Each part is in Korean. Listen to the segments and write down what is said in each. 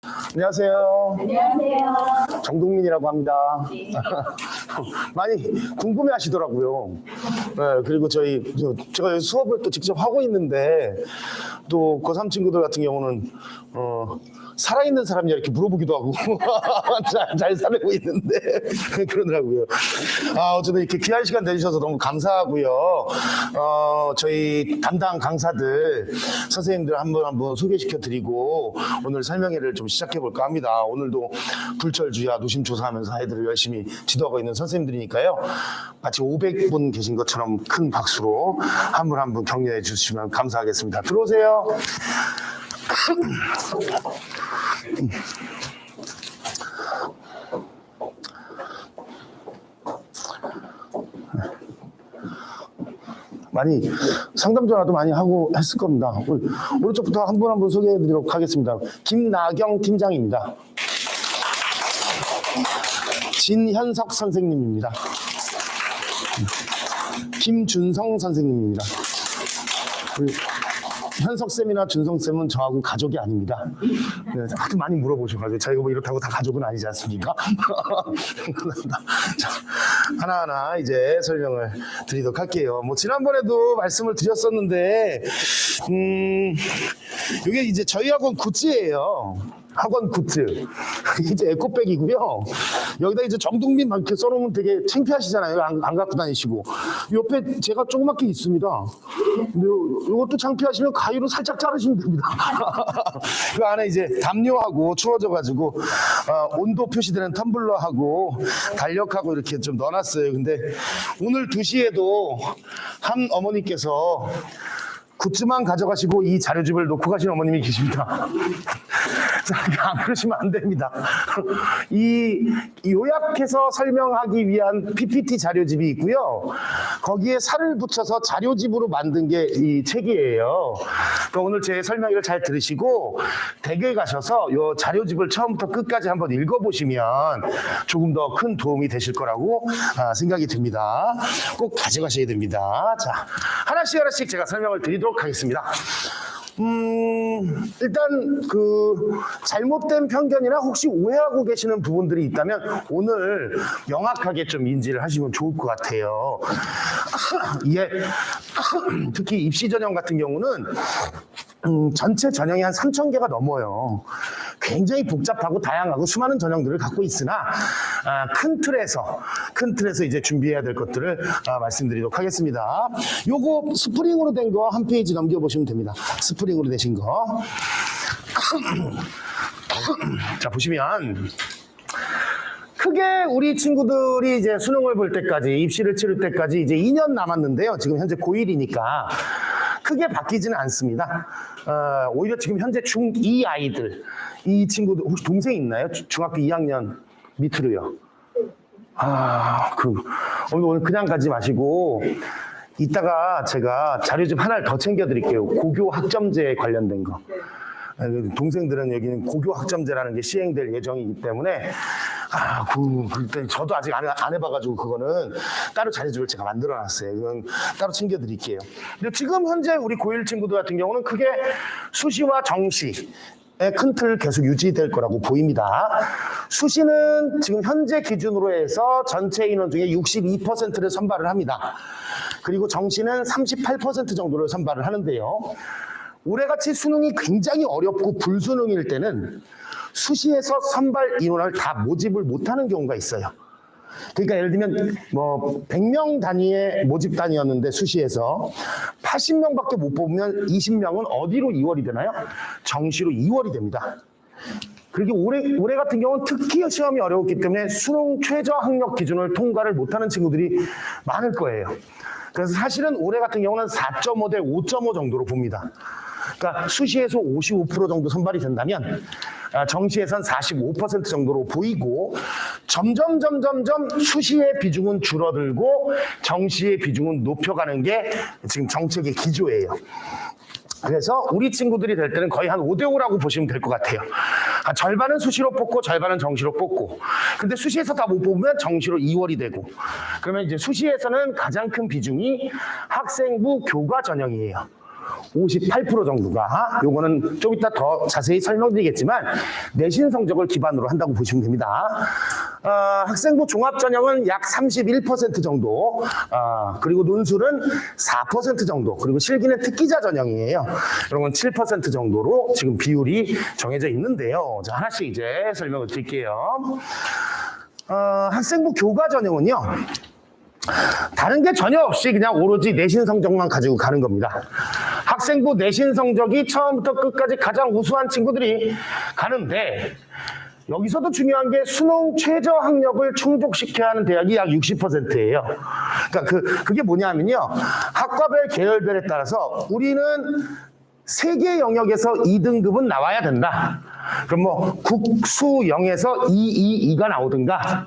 안녕하세요. 안녕하세요. 정동민이라고 합니다. 네. 많이 궁금해 하시더라고요. 네, 그리고 제가 수업을 또 직접 하고 있는데, 또 고3 친구들 같은 경우는, 살아있는 사람이냐 이렇게 물어보기도 하고, 잘 살고 있는데, 그러더라고요. 어쨌든 이렇게 귀한 시간 내주셔서 너무 감사하고요. 저희 담당 강사들, 선생님들 한 분 한 분 소개시켜 드리고, 오늘 설명회를 좀 시작해 볼까 합니다. 오늘도 불철주야 노심초사하면서 아이들을 열심히 지도하고 있는 선생님들이니까요. 마치 500분 계신 것처럼 큰 박수로 한 분 한 분 격려해 주시면 감사하겠습니다. 들어오세요. 많이 상담 전화도 많이 하고 했을 겁니다. 오른쪽부터 한 분 한 분 소개해 드리도록 하겠습니다. 김나경 팀장입니다. 진현석 선생님입니다. 김준성 선생님입니다. 현석쌤이나 준성쌤은 저하고 가족이 아닙니다. 네, 하도 많이 물어보셔가지고 저희가 뭐 이렇다고 다 가족은 아니지 않습니까? 자, 하나하나 이제 설명을 드리도록 할게요. 뭐 지난번에도 말씀을 드렸었는데 이게 이제 저희 학원 굿즈예요. 학원 굿즈. 이제 에코백이고요. 여기다 이제 정동민 막 이렇게 써놓으면 되게 창피하시잖아요. 안 갖고 다니시고. 옆에 제가 조그맣게 있습니다. 근데 이것도 창피하시면 가위로 살짝 자르시면 됩니다. 그 안에 이제 담요하고 추워져가지고 온도 표시되는 텀블러하고 달력하고 이렇게 좀 넣어놨어요. 근데 오늘 2시에도 한 어머니께서 굿즈만 가져가시고 이 자료집을 놓고 가신 어머님이 계십니다. 자, 안 그러시면 안 됩니다. 이 요약해서 설명하기 위한 PPT 자료집이 있고요. 거기에 살을 붙여서 자료집으로 만든 게 이 책이에요. 그러니까 오늘 제 설명을 잘 들으시고 댁에 가셔서 이 자료집을 처음부터 끝까지 한번 읽어보시면 조금 더 큰 도움이 되실 거라고 생각이 듭니다. 꼭 가져가셔야 됩니다. 자, 하나씩 제가 설명을 드리도록 하겠습니다. 일단 잘못된 편견이나 혹시 오해하고 계시는 부분들이 있다면 오늘 명확하게 좀 인지를 하시면 좋을 것 같아요. 이게 특히 입시 전형 같은 경우는 전체 전형이 한 3,000개가 넘어요. 굉장히 복잡하고 다양하고 수많은 전형들을 갖고 있으나 큰 틀에서 이제 준비해야 될 것들을 말씀드리도록 하겠습니다. 요거 스프링으로 된 거 한 페이지 넘겨보시면 됩니다. 스프링으로 되신 거. 자, 보시면 크게 우리 친구들이 이제 수능을 볼 때까지, 입시를 치를 때까지 이제 2년 남았는데요. 지금 현재 고1이니까 크게 바뀌지는 않습니다. 오히려 지금 현재 중2 아이들, 이 친구들 혹시 동생 있나요? 중학교 2학년 밑으로요. 오늘 그냥 가지 마시고 이따가 제가 자료집 하나를 더 챙겨드릴게요. 고교 학점제에 관련된 거. 동생들은 여기는 고교 학점제라는 게 시행될 예정이기 때문에 그때 저도 아직 안 해봐가지고 그거는 따로 자료집을 제가 만들어놨어요. 이건 따로 챙겨드릴게요. 근데 지금 현재 우리 고1 친구들 같은 경우는 크게 수시와 정시의 큰 틀 계속 유지될 거라고 보입니다. 수시는 지금 현재 기준으로 해서 전체 인원 중에 62%를 선발을 합니다. 그리고 정시는 38% 정도를 선발을 하는데요. 올해같이 수능이 굉장히 어렵고 불수능일 때는 수시에서 선발 인원을 다 모집을 못하는 경우가 있어요. 그러니까 예를 들면 뭐 100명 단위의 모집 단위였는데 수시에서 80명밖에 못 뽑으면 20명은 어디로 이월이 되나요? 정시로 이월이 됩니다. 그리고 올해 같은 경우는 특히 시험이 어려웠기 때문에 수능 최저 학력 기준을 통과를 못하는 친구들이 많을 거예요. 그래서 사실은 올해 같은 경우는 4.5 대 5.5 정도로 봅니다. 그러니까 수시에서 55% 정도 선발이 된다면 정시에선 45% 정도로 보이고 점점 수시의 비중은 줄어들고 정시의 비중은 높여가는 게 지금 정책의 기조예요. 그래서 우리 친구들이 될 때는 거의 한 5대5라고 보시면 될 것 같아요. 절반은 수시로 뽑고 절반은 정시로 뽑고, 근데 수시에서 다 못 뽑으면 정시로 이월이 되고, 그러면 이제 수시에서는 가장 큰 비중이 학생부 교과 전형이에요. 58% 정도가, 요거는 좀 이따 더 자세히 설명드리겠지만 내신 성적을 기반으로 한다고 보시면 됩니다. 학생부 종합전형은 약 31% 정도, 그리고 논술은 4% 정도, 그리고 실기는 특기자 전형이에요. 이런 건 7% 정도로 지금 비율이 정해져 있는데요. 자, 하나씩 이제 설명을 드릴게요. 학생부 교과 전형은요, 다른 게 전혀 없이 그냥 오로지 내신 성적만 가지고 가는 겁니다. 학생부 내신 성적이 처음부터 끝까지 가장 우수한 친구들이 가는데, 여기서도 중요한 게 수능 최저 학력을 충족시켜야 하는 대학이 약 60%예요. 그러니까 그게 뭐냐면요, 학과별 계열별에 따라서 우리는 세 개 영역에서 2등급은 나와야 된다. 그럼 뭐 국수 0에서 2, 2가 나오든가,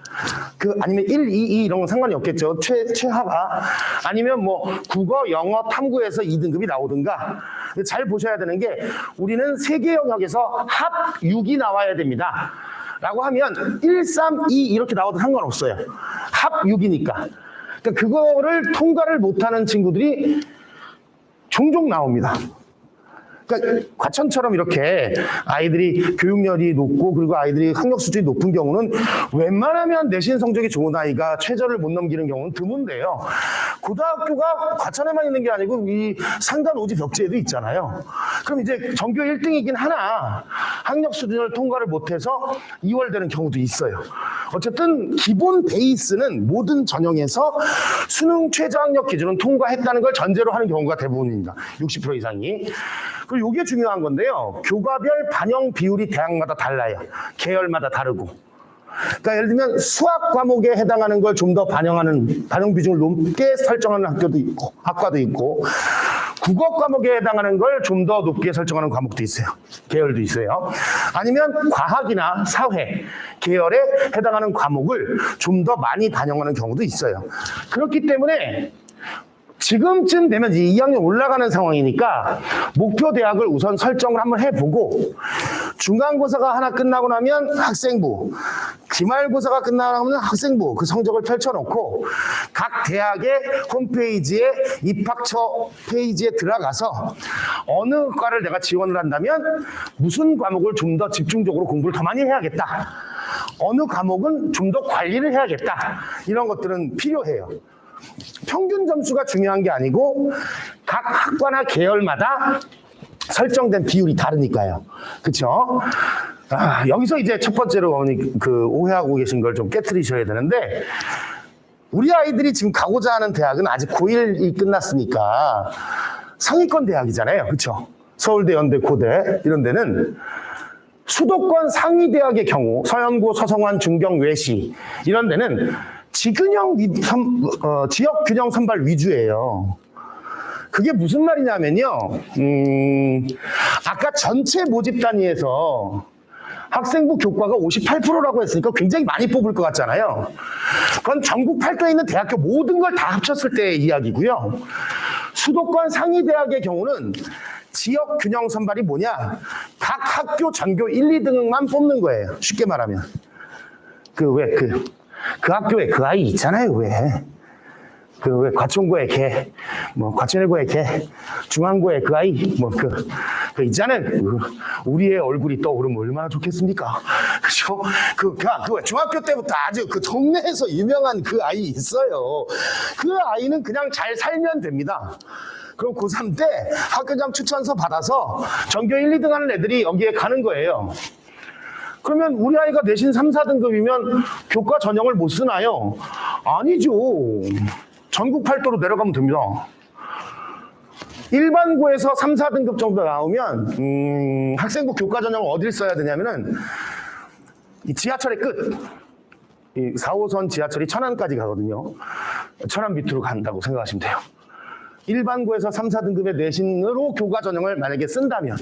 아니면 1, 2, 2 이런 건 상관이 없겠죠. 최하가. 아니면 뭐 국어, 영어, 탐구에서 2등급이 나오든가. 잘 보셔야 되는 게, 우리는 세 개 영역에서 합 6이 나와야 됩니다. 라고 하면 1, 3, 2 이렇게 나와도 상관없어요. 합 6이니까. 그러니까 그거를 통과를 못하는 친구들이 종종 나옵니다. 그러니까 과천처럼 이렇게 아이들이 교육열이 높고 그리고 아이들이 학력 수준이 높은 경우는 웬만하면 내신 성적이 좋은 아이가 최저를 못 넘기는 경우는 드문데요. 고등학교가 과천에만 있는 게 아니고 이 상단 오지 벽지에도 있잖아요. 그럼 이제 전교 1등이긴 하나 학력 수준을 통과를 못해서 2월되는 경우도 있어요. 어쨌든 기본 베이스는 모든 전형에서 수능 최저 학력 기준은 통과했다는 걸 전제로 하는 경우가 대부분입니다. 60% 이상이. 그리고 이게 중요한 건데요. 교과별 반영 비율이 대학마다 달라요. 계열마다 다르고. 그러니까 예를 들면 수학 과목에 해당하는 걸 좀 더 반영하는, 반영 비중을 높게 설정하는 학교도 있고, 학과도 있고, 국어 과목에 해당하는 걸 좀 더 높게 설정하는 과목도 있어요. 계열도 있어요. 아니면 과학이나 사회 계열에 해당하는 과목을 좀 더 많이 반영하는 경우도 있어요. 그렇기 때문에 지금쯤 되면 이제 2학년 올라가는 상황이니까 목표 대학을 우선 설정을 한번 해보고, 중간고사가 하나 끝나고 나면 학생부, 기말고사가 끝나고 나면 학생부, 그 성적을 펼쳐놓고 각 대학의 홈페이지에 입학처 페이지에 들어가서 어느 과를 내가 지원을 한다면 무슨 과목을 좀 더 집중적으로 공부를 더 많이 해야겠다, 어느 과목은 좀 더 관리를 해야겠다, 이런 것들은 필요해요. 평균 점수가 중요한 게 아니고 각 학과나 계열마다 설정된 비율이 다르니까요. 그렇죠? 여기서 이제 첫 번째로 오해하고 계신 걸 좀 깨트리셔야 되는데, 우리 아이들이 지금 가고자 하는 대학은 아직 고1이 끝났으니까 상위권 대학이잖아요. 그렇죠? 서울대, 연대, 고대 이런 데는 수도권 상위 대학의 경우, 서연고, 서성환, 중경, 외시 이런 데는 지역 균형 선발 위주예요. 그게 무슨 말이냐면요. 아까 전체 모집 단위에서 학생부 교과가 58%라고 했으니까 굉장히 많이 뽑을 것 같잖아요. 그건 전국 팔도에 있는 대학교 모든 걸 다 합쳤을 때의 이야기고요. 수도권 상위 대학의 경우는 지역 균형 선발이 뭐냐? 각 학교 전교 1, 2등만 뽑는 거예요. 쉽게 말하면. 그 학교에 그 아이 있잖아요, 왜 과천고에 걔, 과천일고에 걔, 중앙고에 그 아이, 그 있잖아요. 우리의 얼굴이 떠오르면 얼마나 좋겠습니까? 그죠? 그 중학교 때부터 아주 그 동네에서 유명한 그 아이 있어요. 그 아이는 그냥 잘 살면 됩니다. 그럼 고3 때 학교장 추천서 받아서 전교 1, 2등 하는 애들이 여기에 가는 거예요. 그러면 우리 아이가 내신 3, 4등급이면 교과 전형을 못 쓰나요? 아니죠. 전국 팔도로 내려가면 됩니다. 일반고에서 3, 4등급 정도 나오면 학생부 교과 전형을 어딜 써야 되냐면은 이 지하철의 끝, 이 4호선 지하철이 천안까지 가거든요. 천안 밑으로 간다고 생각하시면 돼요. 일반고에서 3, 4등급의 내신으로 교과 전형을 만약에 쓴다면,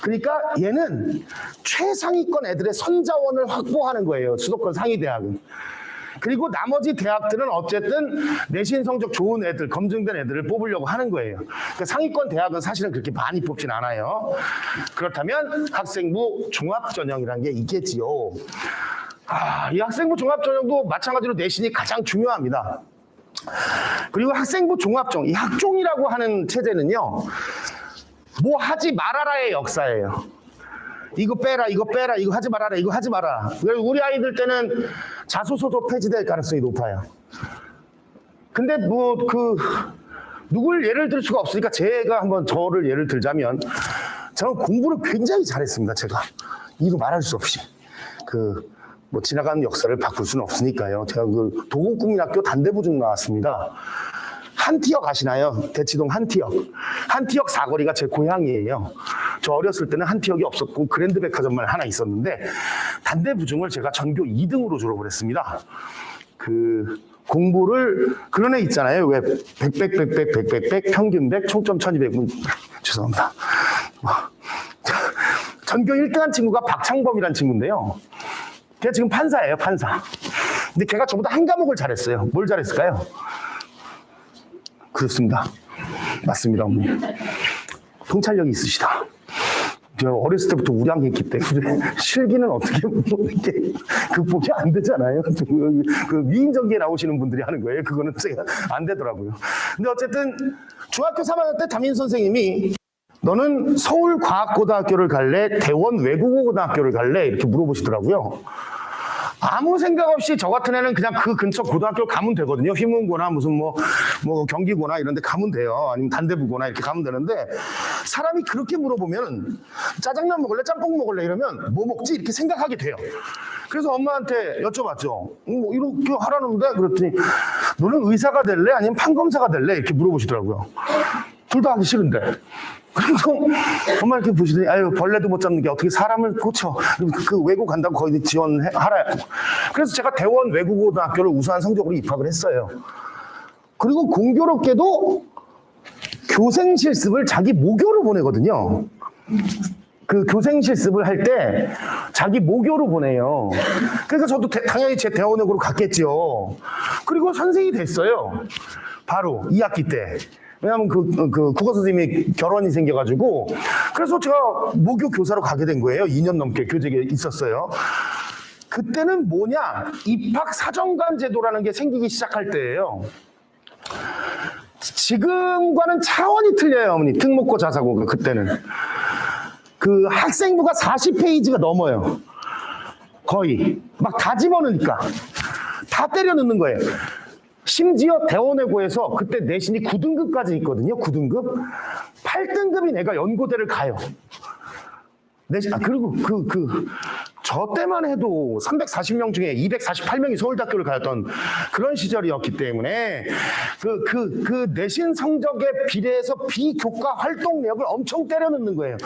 그러니까 얘는 최상위권 애들의 선자원을 확보하는 거예요. 수도권 상위 대학은. 그리고 나머지 대학들은 어쨌든 내신 성적 좋은 애들, 검증된 애들을 뽑으려고 하는 거예요. 그러니까 상위권 대학은 사실은 그렇게 많이 뽑진 않아요. 그렇다면 학생부 종합전형이라는 게 있겠지요. 이 학생부 종합전형도 마찬가지로 내신이 가장 중요합니다. 그리고 학생부 종합종, 이 학종이라고 하는 체제는요, 뭐 하지 말아라의 역사예요. 이거 빼라, 이거 빼라, 이거 하지 말아라, 이거 하지 마라. 우리 아이들 때는 자소서도 폐지될 가능성이 높아요. 근데 뭐 누굴 예를 들 수가 없으니까 제가 한번 저를 예를 들자면 저는 공부를 굉장히 잘했습니다. 제가 이루 말할 수 없이 뭐 지나가는 역사를 바꿀 수는 없으니까요. 제가 도곡국민학교 단대부중 나왔습니다. 한티역 아시나요? 대치동 한티역. 한티역 사거리가 제 고향이에요. 저 어렸을 때는 한티역이 없었고 그랜드백화점만 하나 있었는데 단대부중을 제가 전교 2등으로 졸업을 했습니다. 공부를 그런 애 있잖아요. 왜 100 평균 100 총점 1200 죄송합니다. 전교 1등한 친구가 박창범이라는 친구인데요. 걔 지금 판사예요, 판사. 근데 걔가 저보다 한 과목을 잘했어요. 뭘 잘했을까요? 그렇습니다. 맞습니다, 어머니. 통찰력이 있으시다. 제가 어렸을 때부터 우량했기 때문에 실기는 어떻게 이렇게 극복이 안 되잖아요. 위인전기에 나오시는 분들이 하는 거예요. 그거는 제가 안 되더라고요. 근데 어쨌든 중학교 3학년 때 담임 선생님이 너는 서울과학고등학교를 갈래? 대원 외국어고등학교를 갈래? 이렇게 물어보시더라고요. 아무 생각 없이 저 같은 애는 그냥 그 근처 고등학교 가면 되거든요. 휘문고나 무슨 뭐 경기고나 이런 데 가면 돼요. 아니면 단대부고나 이렇게 가면 되는데 사람이 그렇게 물어보면 짜장면 먹을래? 짬뽕 먹을래? 이러면 뭐 먹지? 이렇게 생각하게 돼요. 그래서 엄마한테 여쭤봤죠. 뭐 이렇게 하라는데 그랬더니 너는 의사가 될래? 아니면 판검사가 될래? 이렇게 물어보시더라고요. 둘 다 하기 싫은데. 그래서 엄마 이렇게 보시더니 아유 벌레도 못 잡는 게 어떻게 사람을 고쳐. 그 외국 간다고 거기 지원하라. 그래서 제가 대원 외국어고등학교를 우수한 성적으로 입학을 했어요. 그리고 공교롭게도 교생 실습을 자기 모교로 보내거든요. 그 교생 실습을 할 때 자기 모교로 보내요. 그러니까 저도 당연히 제 대원외고로 갔겠죠. 그리고 선생이 됐어요. 바로 2학기 때. 왜냐하면 국어 선생님이 결혼이 생겨가지고 그래서 제가 모교 교사로 가게 된 거예요. 2년 넘게 교직에 있었어요. 그때는 뭐냐? 입학 사정관 제도라는 게 생기기 시작할 때예요. 지금과는 차원이 틀려요, 어머니. 특목고 자사고가 그때는. 학생부가 40페이지가 넘어요. 거의. 막 다 집어넣으니까. 다 때려 넣는 거예요. 심지어 대원외고에서 그때 내신이 9등급까지 있거든요. 9등급. 8등급이 내가 연고대를 가요. 내신, 그리고 저 때만 해도 340명 중에 248명이 서울대학교를 가였던 그런 시절이었기 때문에 그 내신 성적에 비례해서 비교과 활동 내역을 엄청 때려 넣는 거예요.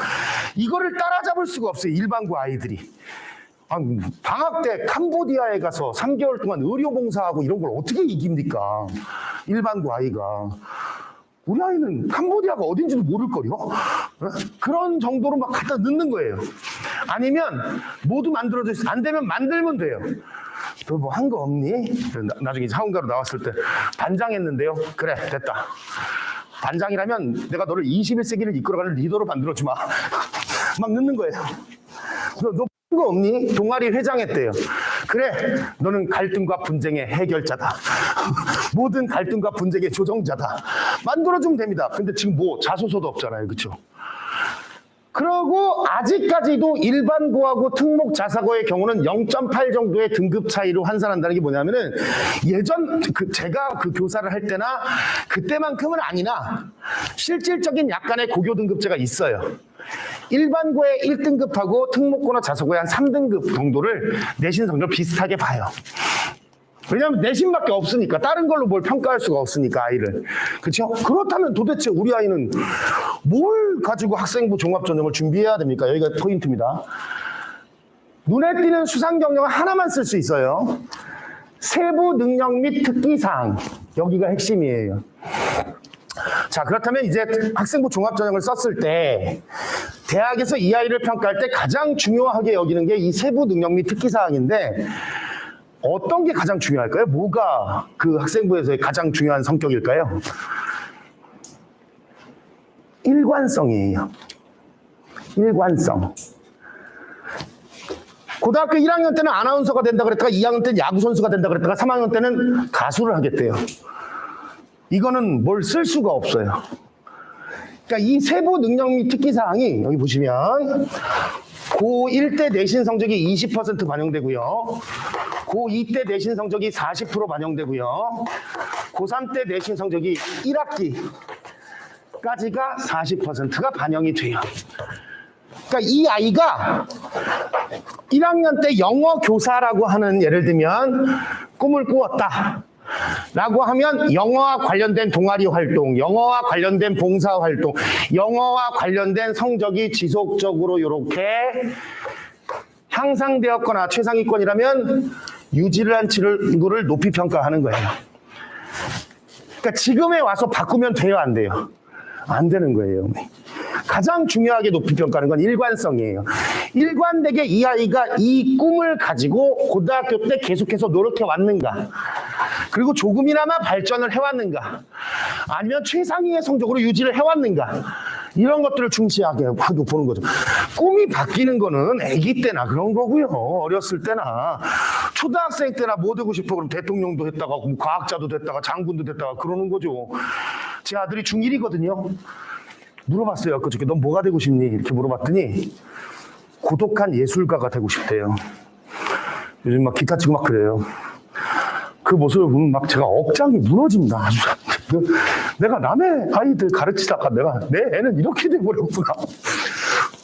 이거를 따라잡을 수가 없어요. 일반고 아이들이. 방학 때 캄보디아에 가서 3개월 동안 의료봉사하고 이런 걸 어떻게 이깁니까? 일반고 아이가. 우리 아이는 캄보디아가 어딘지도 모를걸요? 그런 정도로 막 갖다 넣는 거예요. 아니면 모두 만들어져 있어. 안 되면 만들면 돼요. 너 뭐 한 거 없니? 나중에 사원가로 나왔을 때 반장했는데요. 그래, 됐다. 반장이라면 내가 너를 21세기를 이끌어가는 리더로 만들어주마. 막 넣는 거예요. 너 거 없니? 동아리 회장했대요. 그래, 너는 갈등과 분쟁의 해결자다. 모든 갈등과 분쟁의 조정자다. 만들어주면 됩니다. 근데 지금 뭐 자소서도 없잖아요. 그렇죠? 그러고 아직까지도 일반고하고 특목 자사고의 경우는 0.8 정도의 등급 차이로 환산한다는 게 뭐냐면은 예전 제가 교사를 할 때나 그때만큼은 아니나 실질적인 약간의 고교 등급제가 있어요. 일반고의 1등급하고 특목고나 자사고의 한 3등급 정도를 내신 성적을 비슷하게 봐요. 왜냐하면 내신밖에 없으니까 다른 걸로 뭘 평가할 수가 없으니까 아이를. 그렇죠? 그렇다면 도대체 우리 아이는 뭘 가지고 학생부 종합전형을 준비해야 됩니까? 여기가 포인트입니다. 눈에 띄는 수상 경력은 하나만 쓸 수 있어요. 세부 능력 및 특기사항. 여기가 핵심이에요. 자, 그렇다면 이제 학생부 종합전형을 썼을 때 대학에서 이 아이를 평가할 때 가장 중요하게 여기는 게 이 세부 능력 및 특기사항인데 어떤 게 가장 중요할까요? 뭐가 그 학생부에서의 가장 중요한 성격일까요? 일관성이에요. 일관성. 고등학교 1학년 때는 아나운서가 된다 그랬다가 2학년 때는 야구선수가 된다 그랬다가 3학년 때는 가수를 하겠대요. 이거는 뭘 쓸 수가 없어요. 그러니까 이 세부 능력 및 특기사항이 여기 보시면 고1 때 내신 성적이 20% 반영되고요. 고2 때 내신 성적이 40% 반영되고요. 고3 때 내신 성적이 1학기까지가 40%가 반영이 돼요. 그러니까 이 아이가 1학년 때 영어 교사라고 하는, 예를 들면 꿈을 꾸었다 라고 하면 영어와 관련된 동아리 활동, 영어와 관련된 봉사 활동, 영어와 관련된 성적이 지속적으로 이렇게 향상되었거나 최상위권이라면 유지를 한 친구를 높이 평가하는 거예요. 그러니까 지금에 와서 바꾸면 돼요, 안 돼요? 안 되는 거예요. 가장 중요하게 높이 평가하는 건 일관성이에요. 일관되게 이 아이가 이 꿈을 가지고 고등학교 때 계속해서 노력해 왔는가, 그리고 조금이나마 발전을 해왔는가, 아니면 최상위의 성적으로 유지를 해왔는가, 이런 것들을 중시하게 보는 거죠. 꿈이 바뀌는 거는 아기 때나 그런 거고요. 어렸을 때나 초등학생 때나 뭐 되고 싶어 그럼 대통령도 됐다가 과학자도 됐다가 장군도 됐다가 그러는 거죠. 제 아들이 중1이거든요. 물어봤어요. 그저께 넌 뭐가 되고 싶니? 이렇게 물어봤더니 고독한 예술가가 되고 싶대요. 요즘 막 기타 치고 막 그래요. 그 모습을 보면 막 제가 억장이 무너집니다. 아주. 내가 남의 아이들 가르치다가 내가 내 애는 이렇게 돼버렸구나.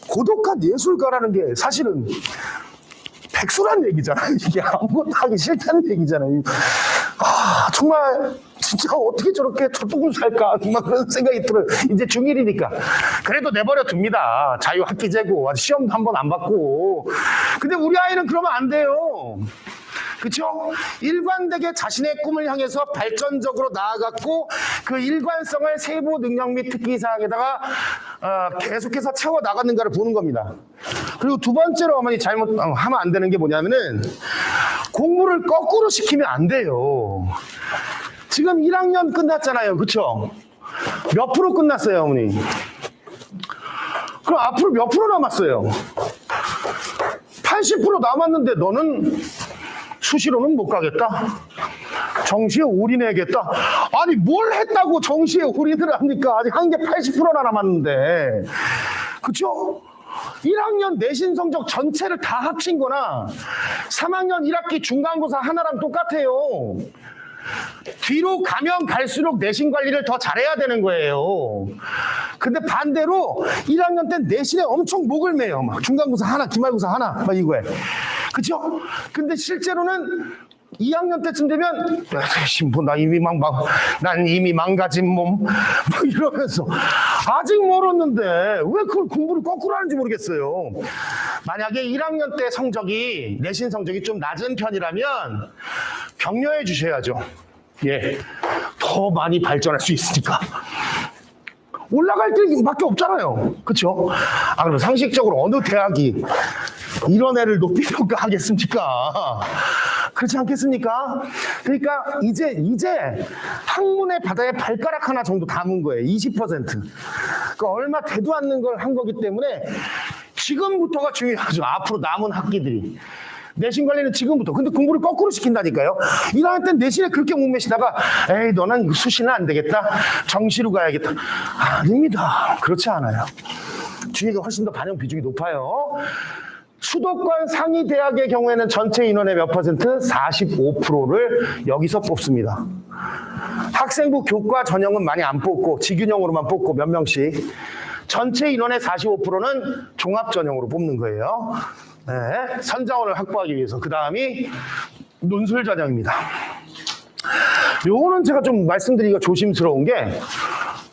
고독한 예술가라는 게 사실은 백수란 얘기잖아요. 이게 아무것도 하기 싫다는 얘기잖아요. 아, 정말 진짜 어떻게 저렇게 저쪽을 살까, 막 그런 생각이 들어요. 이제 중1이니까. 그래도 내버려 둡니다. 자유학기제고 시험도 한 번 안 받고. 근데 우리 아이는 그러면 안 돼요. 그렇죠? 일관되게 자신의 꿈을 향해서 발전적으로 나아갔고, 그 일관성을 세부 능력 및 특기사항에다가 계속해서 채워 나갔는가를 보는 겁니다. 그리고 두 번째로 어머니 잘못하면 안 되는 게 뭐냐면은 공부를 거꾸로 시키면 안 돼요. 지금 1학년 끝났잖아요. 그렇죠? 몇 프로 끝났어요, 어머니? 그럼 앞으로 몇 프로 남았어요? 80% 남았는데 너는 수시로는 못 가겠다? 정시에 올인해야겠다? 아니 뭘 했다고 정시에 올인을 합니까? 아직 한 게 80%나 남았는데. 그렇죠? 1학년 내신 성적 전체를 다 합친 거나 3학년 1학기 중간고사 하나랑 똑같아요. 뒤로 가면 갈수록 내신 관리를 더 잘해야 되는 거예요. 근데 반대로 1학년 때 내신에 엄청 목을 매요. 막 중간고사 하나, 기말고사 하나, 막 이거에. 그죠? 근데 실제로는 2학년 때쯤 되면 난 이미 망가진 몸 막 이러면서 아직 멀었는데 왜 그걸 공부를 거꾸로 하는지 모르겠어요. 만약에 1학년 때 성적이, 내신 성적이 좀 낮은 편이라면 격려해 주셔야죠. 예, 더 많이 발전할 수 있으니까. 올라갈 때밖에 없잖아요. 그렇죠? 아, 그럼 상식적으로 어느 대학이 이런 애를 높이 평가하겠습니까? 그렇지 않겠습니까? 그러니까 이제 학문의 바다에 발가락 하나 정도 담은 거예요. 20%. 그러니까 얼마 되도 않는 걸 한 거기 때문에 지금부터가 중요하죠. 앞으로 남은 학기들이. 내신 관리는 지금부터. 근데 공부를 거꾸로 시킨다니까요. 1학년 때 내신에 그렇게 목매시다가 에이 너는 수시는 안 되겠다. 정시로 가야겠다. 아닙니다. 그렇지 않아요. 뒤에가 훨씬 더 반영 비중이 높아요. 수도권 상위 대학의 경우에는 전체 인원의 몇 퍼센트? 45%를 여기서 뽑습니다. 학생부 교과 전형은 많이 안 뽑고 지균형으로만 뽑고 몇 명씩. 전체 인원의 45%는 종합 전형으로 뽑는 거예요. 네, 선자원을 확보하기 위해서. 그 다음이 논술 전형입니다. 요거는 제가 좀 말씀드리기가 조심스러운 게,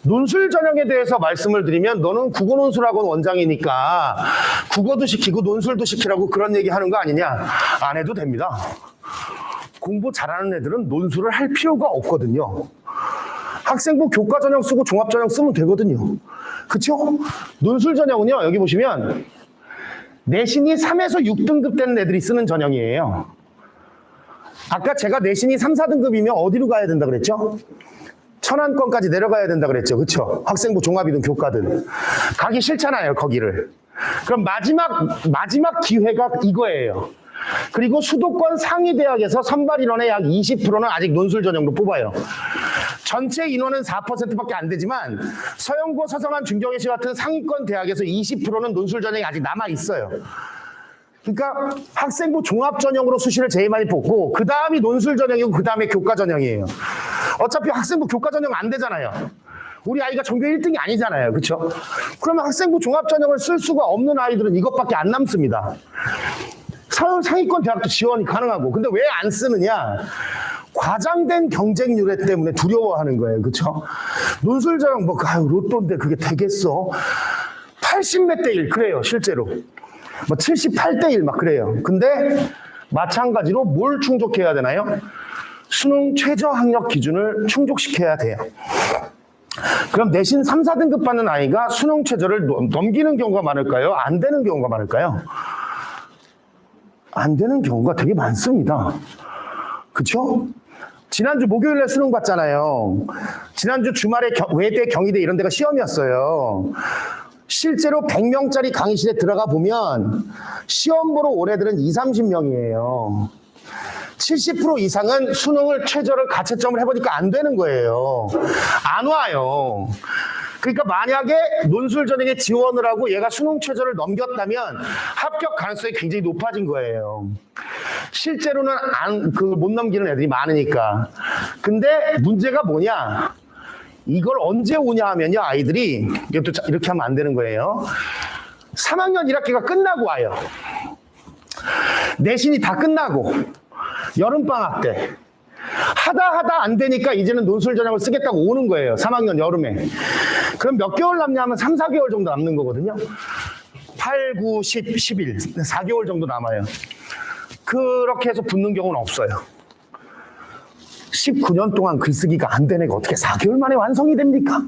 논술 전형에 대해서 말씀을 드리면 너는 국어 논술학원 원장이니까 국어도 시키고 논술도 시키라고 그런 얘기 하는 거 아니냐? 안 해도 됩니다. 공부 잘하는 애들은 논술을 할 필요가 없거든요. 학생부 교과 전형 쓰고 종합 전형 쓰면 되거든요. 그렇죠? 논술 전형은요, 여기 보시면 내신이 3에서 6등급 되는 애들이 쓰는 전형이에요. 아까 제가 내신이 3, 4등급이면 어디로 가야 된다 그랬죠? 천안권까지 내려가야 된다 그랬죠. 그렇죠? 학생부 종합이든 교과든. 가기 싫잖아요, 거기를. 그럼 마지막 기회가 이거예요. 그리고 수도권 상위 대학에서 선발 인원의 약 20%는 아직 논술 전형으로 뽑아요. 전체 인원은 4%밖에 안 되지만 서영고, 서성한, 중경외시 같은 상위권 대학에서 20%는 논술 전형이 아직 남아 있어요. 그러니까 학생부 종합 전형으로 수시를 제일 많이 뽑고 그 다음이 논술 전형이고 그 다음에 교과 전형이에요. 어차피 학생부 교과 전형 안 되잖아요. 우리 아이가 전교 1등이 아니잖아요. 그렇죠? 그러면 학생부 종합 전형을 쓸 수가 없는 아이들은 이것밖에 안 남습니다. 상위권 대학도 지원이 가능하고. 근데 왜 안 쓰느냐? 과장된 경쟁률 때문에 두려워하는 거예요. 그렇죠? 논술 전형 뭐 로또인데 그게 되겠어? 80몇 대 1 그래요. 실제로. 뭐 78대 1 막 그래요. 근데 마찬가지로 뭘 충족해야 되나요? 수능 최저 학력 기준을 충족시켜야 돼요. 그럼 내신 3, 4등급 받는 아이가 수능 최저를 넘기는 경우가 많을까요? 안 되는 경우가 많을까요? 안 되는 경우가 되게 많습니다. 그쵸? 지난주 목요일에 수능 봤잖아요. 지난주 주말에 외대, 경희대 이런 데가 시험이었어요. 실제로 100명짜리 강의실에 들어가 보면 시험 보러 온 애들은 20, 30명이에요. 70% 이상은 수능을 최저를 가채점을 해보니까 안 되는 거예요. 안 와요. 그러니까 만약에 논술 전형에 지원을 하고 얘가 수능 최저를 넘겼다면 합격 가능성이 굉장히 높아진 거예요. 실제로는 못 넘기는 애들이 많으니까. 근데 문제가 뭐냐? 이걸 언제 오냐 하면요, 아이들이 이것도 이렇게 하면 안 되는 거예요. 3학년 1학기가 끝나고 와요. 내신이 다 끝나고 여름방학 때 하다 안 되니까 이제는 논술 전형을 쓰겠다고 오는 거예요. 3학년 여름에. 그럼 몇 개월 남냐 하면 3, 4개월 정도 남는 거거든요. 8, 9, 10, 11, 4개월 정도 남아요. 그렇게 해서 붙는 경우는 없어요. 19년 동안 글쓰기가 안 된 애가 어떻게 4개월 만에 완성이 됩니까?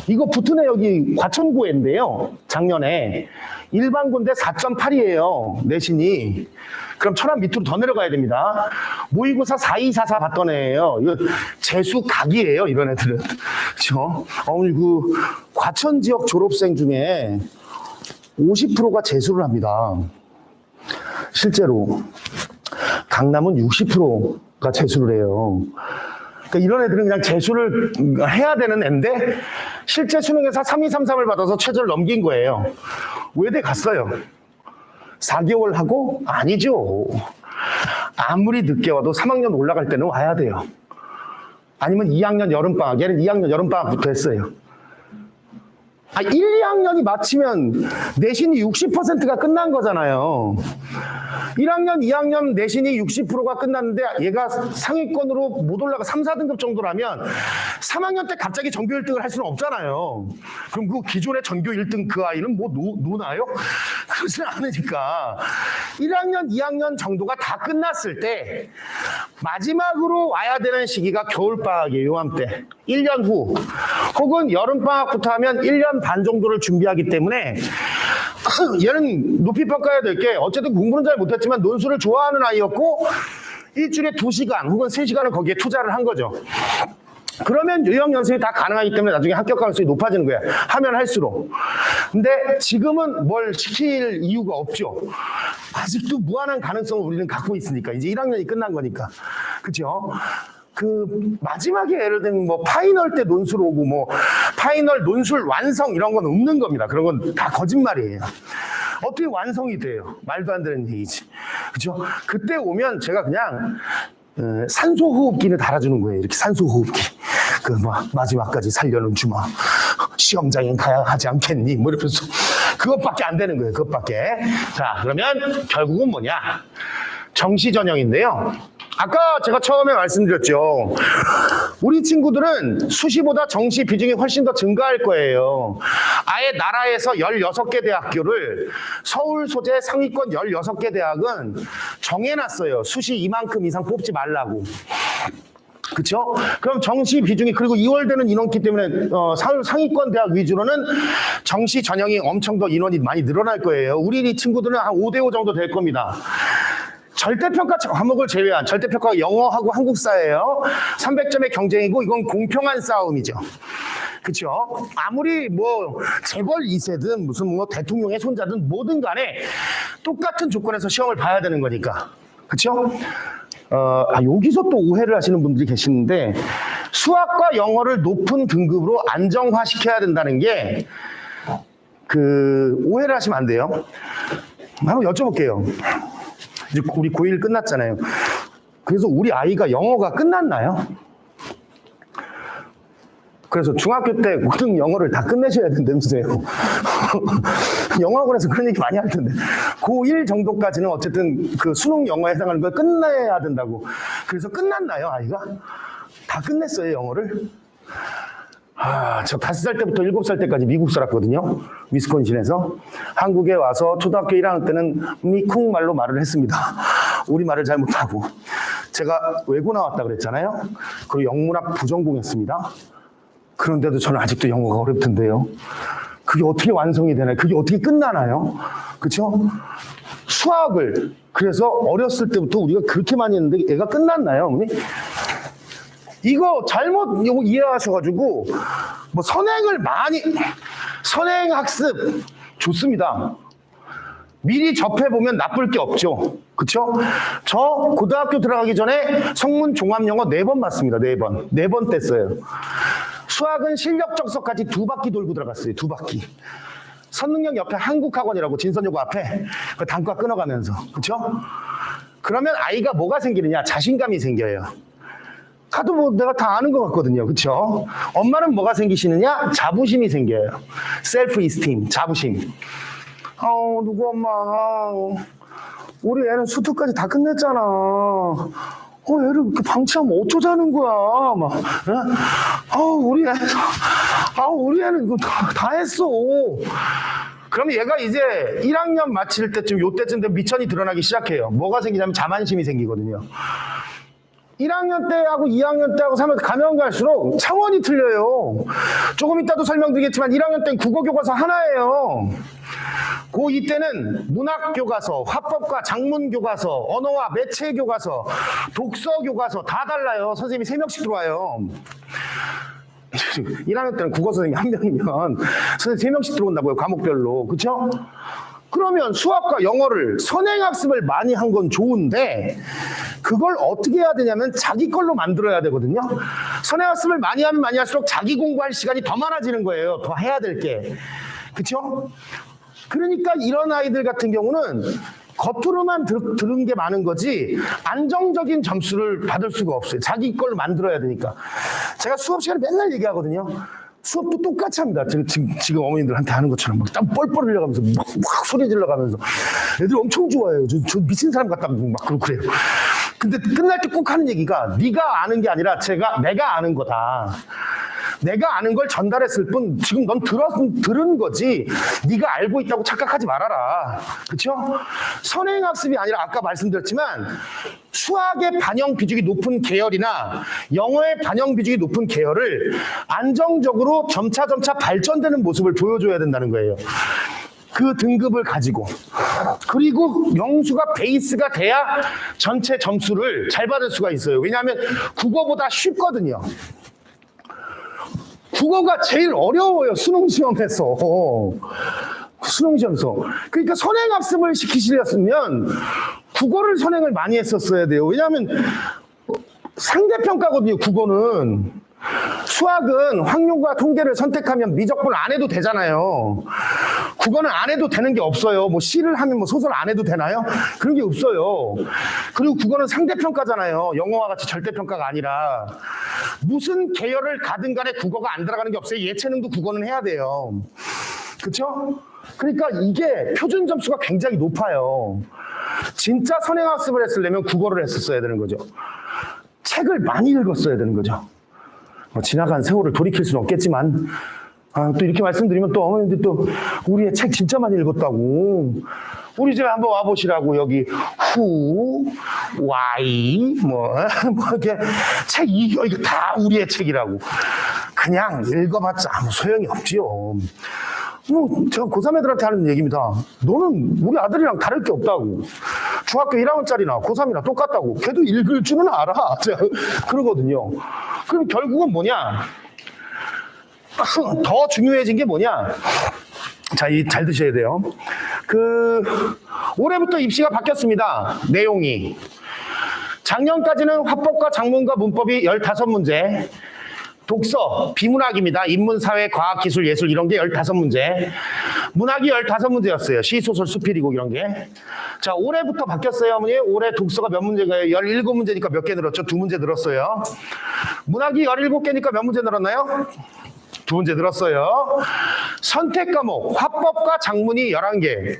이거 붙은 애 여기 과천고인데요. 작년에 일반고인데 4.8이에요. 내신이. 그럼 천안 밑으로 더 내려가야 됩니다. 모의고사 4244 봤던 애예요. 이거 재수 각이에요. 이런 애들은. 그렇죠? 그 과천 지역 졸업생 중에 50%가 재수를 합니다. 실제로 강남은 60%가 재수를 해요. 그러니까 이런 애들은 그냥 재수를 해야 되는 애인데 실제 수능에서 3233을 받아서 최저를 넘긴 거예요. 외대 갔어요. 4개월 하고? 아니죠. 아무리 늦게 와도 3학년 올라갈 때는 와야 돼요. 아니면 2학년 여름방학, 얘는 2학년 여름방학부터 했어요. 1, 2학년이 마치면 내신이 60%가 끝난 거잖아요. 1학년, 2학년 내신이 60%가 끝났는데 얘가 상위권으로 못 올라가 3, 4등급 정도라면 3학년 때 갑자기 전교 1등을 할 수는 없잖아요. 그럼 그 기존의 전교 1등 그 아이는 뭐 노나요? 그러지는 않으니까 1학년, 2학년 정도가 다 끝났을 때 마지막으로 와야 되는 시기가 겨울방학이에요. 요맘때. 1년 후. 혹은 여름방학부터 하면 1년 반 정도를 준비하기 때문에 얘는 높이 평가해야 될 게 어쨌든 공부는 잘 못했지만 논술을 좋아하는 아이였고 일주일에 2시간 혹은 3시간을 거기에 투자를 한 거죠. 그러면 유형 연습이 다 가능하기 때문에 나중에 합격 가능성이 높아지는 거야. 하면 할수록. 근데 지금은 뭘 시킬 이유가 없죠. 아직도 무한한 가능성을 우리는 갖고 있으니까. 이제 1학년이 끝난 거니까. 그죠? 마지막에 예를 들면 뭐 파이널 때 논술 오고 뭐 파이널 논술 완성 이런 건 없는 겁니다. 그런 건 다 거짓말이에요. 어떻게 완성이 돼요? 말도 안 되는 얘기지. 그죠? 그때 오면 제가 그냥 산소호흡기를 달아주는 거예요. 이렇게 산소호흡기. 마지막까지 살려는 주마. 시험장에 가야 하지 않겠니? 뭐 이러면서. 그것밖에 안 되는 거예요. 그것밖에. 자, 그러면 결국은 뭐냐? 정시 전형인데요. 아까 제가 처음에 말씀드렸죠. 우리 친구들은 수시보다 정시 비중이 훨씬 더 증가할 거예요. 아예 나라에서 16개 대학교를 서울 소재 상위권 16개 대학은 정해놨어요. 수시 이만큼 이상 뽑지 말라고. 그렇죠? 그럼 정시 비중이 그리고 2월 되는 인원기 때문에 상위권 대학 위주로는 정시 전형이 엄청 더 인원이 많이 늘어날 거예요. 우리 친구들은 한 5대5 정도 될 겁니다. 절대평가 과목을 제외한 절대평가가 영어하고 한국사예요. 300점의 경쟁이고 이건 공평한 싸움이죠. 그렇죠? 아무리 뭐 재벌 2세든 무슨 뭐 대통령의 손자든 뭐든 간에 똑같은 조건에서 시험을 봐야 되는 거니까. 그렇죠? 여기서 또 오해를 하시는 분들이 계시는데 수학과 영어를 높은 등급으로 안정화시켜야 된다는 게 오해를 하시면 안 돼요. 한번 여쭤볼게요. 이제 우리 고1 끝났잖아요. 그래서 우리 아이가 영어가 끝났나요? 그래서 중학교 때 고등 영어를 다 끝내셔야 된다면서요. 영어학원에서 그런 얘기 많이 할 텐데. 고1 정도까지는 어쨌든 그 수능 영어에 해당하는 걸 끝내야 된다고. 그래서 끝났나요, 아이가? 다 끝냈어요, 영어를? 저 5살 때부터 7살 때까지 미국 살았거든요. 위스콘신에서. 한국에 와서 초등학교 1학년 때는 미쿵 말로 말을 했습니다. 우리말을 잘 못하고. 제가 외고 나왔다 그랬잖아요. 그리고 영문학 부전공했습니다. 그런데도 저는 아직도 영어가 어렵던데요. 그게 어떻게 완성이 되나요? 그게 어떻게 끝나나요? 그렇죠? 수학을 그래서 어렸을 때부터 우리가 그렇게 많이 했는데 얘가 끝났나요, 어머니? 이거 잘못 이해하셔가지고 뭐 선행학습 좋습니다. 미리 접해보면 나쁠 게 없죠. 그쵸? 저 고등학교 들어가기 전에 성문 종합영어 4번 봤습니다. 4번. 4번 뗐어요. 수학은 실력 적석까지 2바퀴 돌고 들어갔어요. 2바퀴. 선능력 옆에 한국학원이라고 진선여고 앞에 그 단과 끊어가면서. 그쵸? 그러면 아이가 뭐가 생기느냐? 자신감이 생겨요. 카드 뭐 내가 다 아는 것 같거든요. 그쵸? 엄마는 뭐가 생기시느냐? 자부심이 생겨요. 셀프 이스팀, 자부심. 누구 엄마. 우리 애는 수투까지 다 끝냈잖아. 애를 이렇게 방치하면 어쩌자는 거야. 막. 우리 애는 이거 다 했어. 그러면 얘가 이제 1학년 마칠 때쯤, 요때쯤 되면 미천이 드러나기 시작해요. 뭐가 생기냐면 자만심이 생기거든요. 1학년 때하고 2학년 때하고 3학년 때 가면 갈수록 차원이 틀려요. 조금 이따도 설명드리겠지만 1학년 때는 국어교과서 하나예요. 고2 때는 문학교과서, 화법과 작문교과서, 언어와 매체교과서, 독서교과서 다 달라요. 선생님이 3명씩 들어와요. 1학년 때는 국어 선생님이 1명이면 선생님 3명씩 들어온다고요. 과목별로. 그렇죠? 그러면 수학과 영어를 선행학습을 많이 한 건 좋은데 그걸 어떻게 해야 되냐면 자기 걸로 만들어야 되거든요. 선행학습을 많이 하면 많이 할수록 자기 공부할 시간이 더 많아지는 거예요. 더 해야 될 게. 그렇죠? 그러니까 이런 아이들 같은 경우는 겉으로만 들은 게 많은 거지 안정적인 점수를 받을 수가 없어요. 자기 걸로 만들어야 되니까. 제가 수업 시간에 맨날 얘기하거든요. 수업도 똑같이 합니다. 지금 어머님들한테 하는 것처럼 막 땀 뻘뻘 흘려가면서 막 소리 질러가면서 애들 엄청 좋아해요. 저 미친 사람 같다고 막 그러고 그래요. 근데 끝날 때 꼭 하는 얘기가 네가 아는 게 아니라 내가 아는 거다. 내가 아는 걸 전달했을 뿐 지금 넌 들은 거지 네가 알고 있다고 착각하지 말아라. 그렇죠? 선행학습이 아니라 아까 말씀드렸지만 수학의 반영 비중이 높은 계열이나 영어의 반영 비중이 높은 계열을 안정적으로 점차 발전되는 모습을 보여줘야 된다는 거예요. 그 등급을 가지고. 그리고 영수가 베이스가 돼야 전체 점수를 잘 받을 수가 있어요. 왜냐하면 국어보다 쉽거든요. 국어가 제일 어려워요. 수능시험에서. 그러니까 선행학습을 시키시려면 국어를 선행을 많이 했었어야 돼요. 왜냐하면 상대평가거든요. 국어는. 수학은 확률과 통계를 선택하면 미적분 안 해도 되잖아요. 국어는 안 해도 되는 게 없어요. 뭐 시를 하면 뭐 소설 안 해도 되나요? 그런 게 없어요. 그리고 국어는 상대평가잖아요. 영어와 같이 절대평가가 아니라. 무슨 계열을 가든 간에 국어가 안 들어가는 게 없어요. 예체능도 국어는 해야 돼요. 그렇죠? 그러니까 이게 표준 점수가 굉장히 높아요. 진짜 선행학습을 했으려면 국어를 했었어야 되는 거죠. 책을 많이 읽었어야 되는 거죠. 지나간 세월을 돌이킬 수는 없겠지만 또 이렇게 말씀드리면 또 어머님들 또 우리 애 책 진짜 많이 읽었다고. 우리 집에 한번 와보시라고. 여기 후, 와이 뭐 이렇게 책 이거 다 우리의 책이라고. 그냥 읽어봤자 아무 소용이 없지요. 제가 고3 애들한테 하는 얘기입니다. 너는 우리 아들이랑 다를 게 없다고. 중학교 1학년짜리나 고3이나 똑같다고. 걔도 읽을 줄은 알아. 제가 그러거든요. 그럼 결국은 뭐냐? 더 중요해진 게 뭐냐? 자, 잘 드셔야 돼요. 올해부터 입시가 바뀌었습니다. 내용이. 작년까지는 화법과 작문과 문법이 15문제. 독서, 비문학입니다. 인문, 사회, 과학, 기술, 예술 이런 게 15문제. 문학이 15문제였어요. 시, 소설, 수필이고 이런 게. 자, 올해부터 바뀌었어요, 어머니. 올해 독서가 몇 문제가요? 17문제니까 몇 개 늘었죠? 2문제 늘었어요. 문학이 17개니까 몇 문제 늘었나요? 2문제 늘었어요. 선택 과목, 화법과 작문이 11개.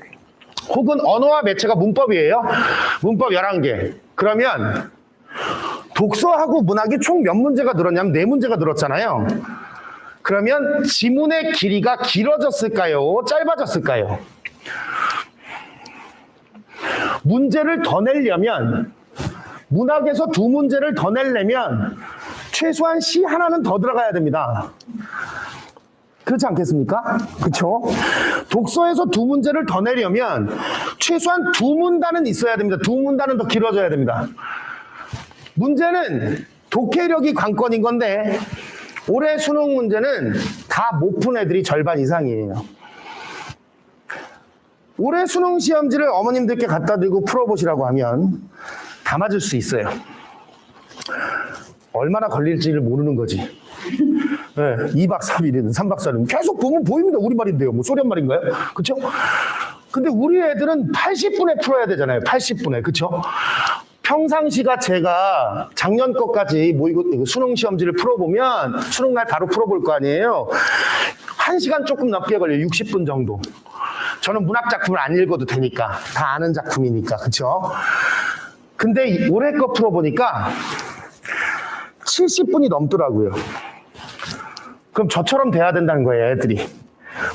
혹은 언어와 매체가 문법이에요. 문법 11개. 그러면 독서하고 문학이 총 몇 문제가 늘었냐면 4문제가 늘었잖아요. 그러면 지문의 길이가 길어졌을까요? 짧아졌을까요? 문제를 더 내려면 문학에서 2문제를 더 내려면 최소한 시 하나는 더 들어가야 됩니다. 그렇지 않겠습니까? 그렇죠? 독서에서 2문제를 더 내려면 최소한 2문단은 있어야 됩니다. 2문단은 더 길어져야 됩니다. 문제는 독해력이 관건인 건데 올해 수능 문제는 다 못 푼 애들이 절반 이상이에요. 올해 수능 시험지를 어머님들께 갖다 드리고 풀어보시라고 하면 다 맞을 수 있어요. 얼마나 걸릴지를 모르는 거지. 네, 2박 3일이든 3박 4일이든 계속 보면 보입니다. 우리말인데요. 뭐 소련말인가요? 그렇죠? 근데 우리 애들은 80분에 풀어야 되잖아요. 80분에. 그렇죠? 평상시가 제가 작년 것까지 모의고 수능 시험지를 풀어보면 수능날 바로 풀어볼 거 아니에요. 1시간 조금 넘게 걸려요. 60분 정도. 저는 문학 작품을 안 읽어도 되니까. 다 아는 작품이니까. 그렇죠? 근데 올해 거 풀어보니까 70분이 넘더라고요. 그럼 저처럼 돼야 된다는 거예요, 애들이.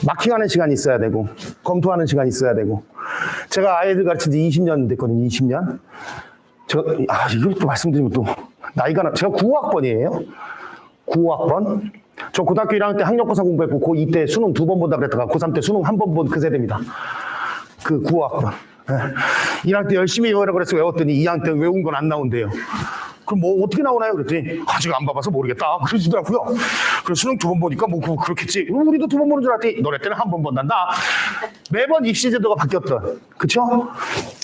마킹하는 시간이 있어야 되고, 검토하는 시간이 있어야 되고. 제가 아이들 가르친 지 20년 됐거든요, 20년. 이걸 또 말씀드리면 또, 나이가, 제가 95학번이에요. 95학번. 저 고등학교 1학년 때 학력고사 공부했고, 고2 때 수능 2번 본다 그랬다가, 고3 때 수능 1번 본 그 세대입니다. 그 95학번. 1학년 때 열심히 외우라고 그래서 외웠더니 2학년 때 외운 건 안 나온대요. 그럼 뭐 어떻게 나오나요? 그랬더니 아직 안 봐봐서 모르겠다. 그러시더라고요. 그래서 수능 2번 보니까 뭐 그렇겠지. 우리도 2번 보는 줄 알았더니 너네 때는 한 번 본단다. 매번 입시 제도가 바뀌었던. 그쵸?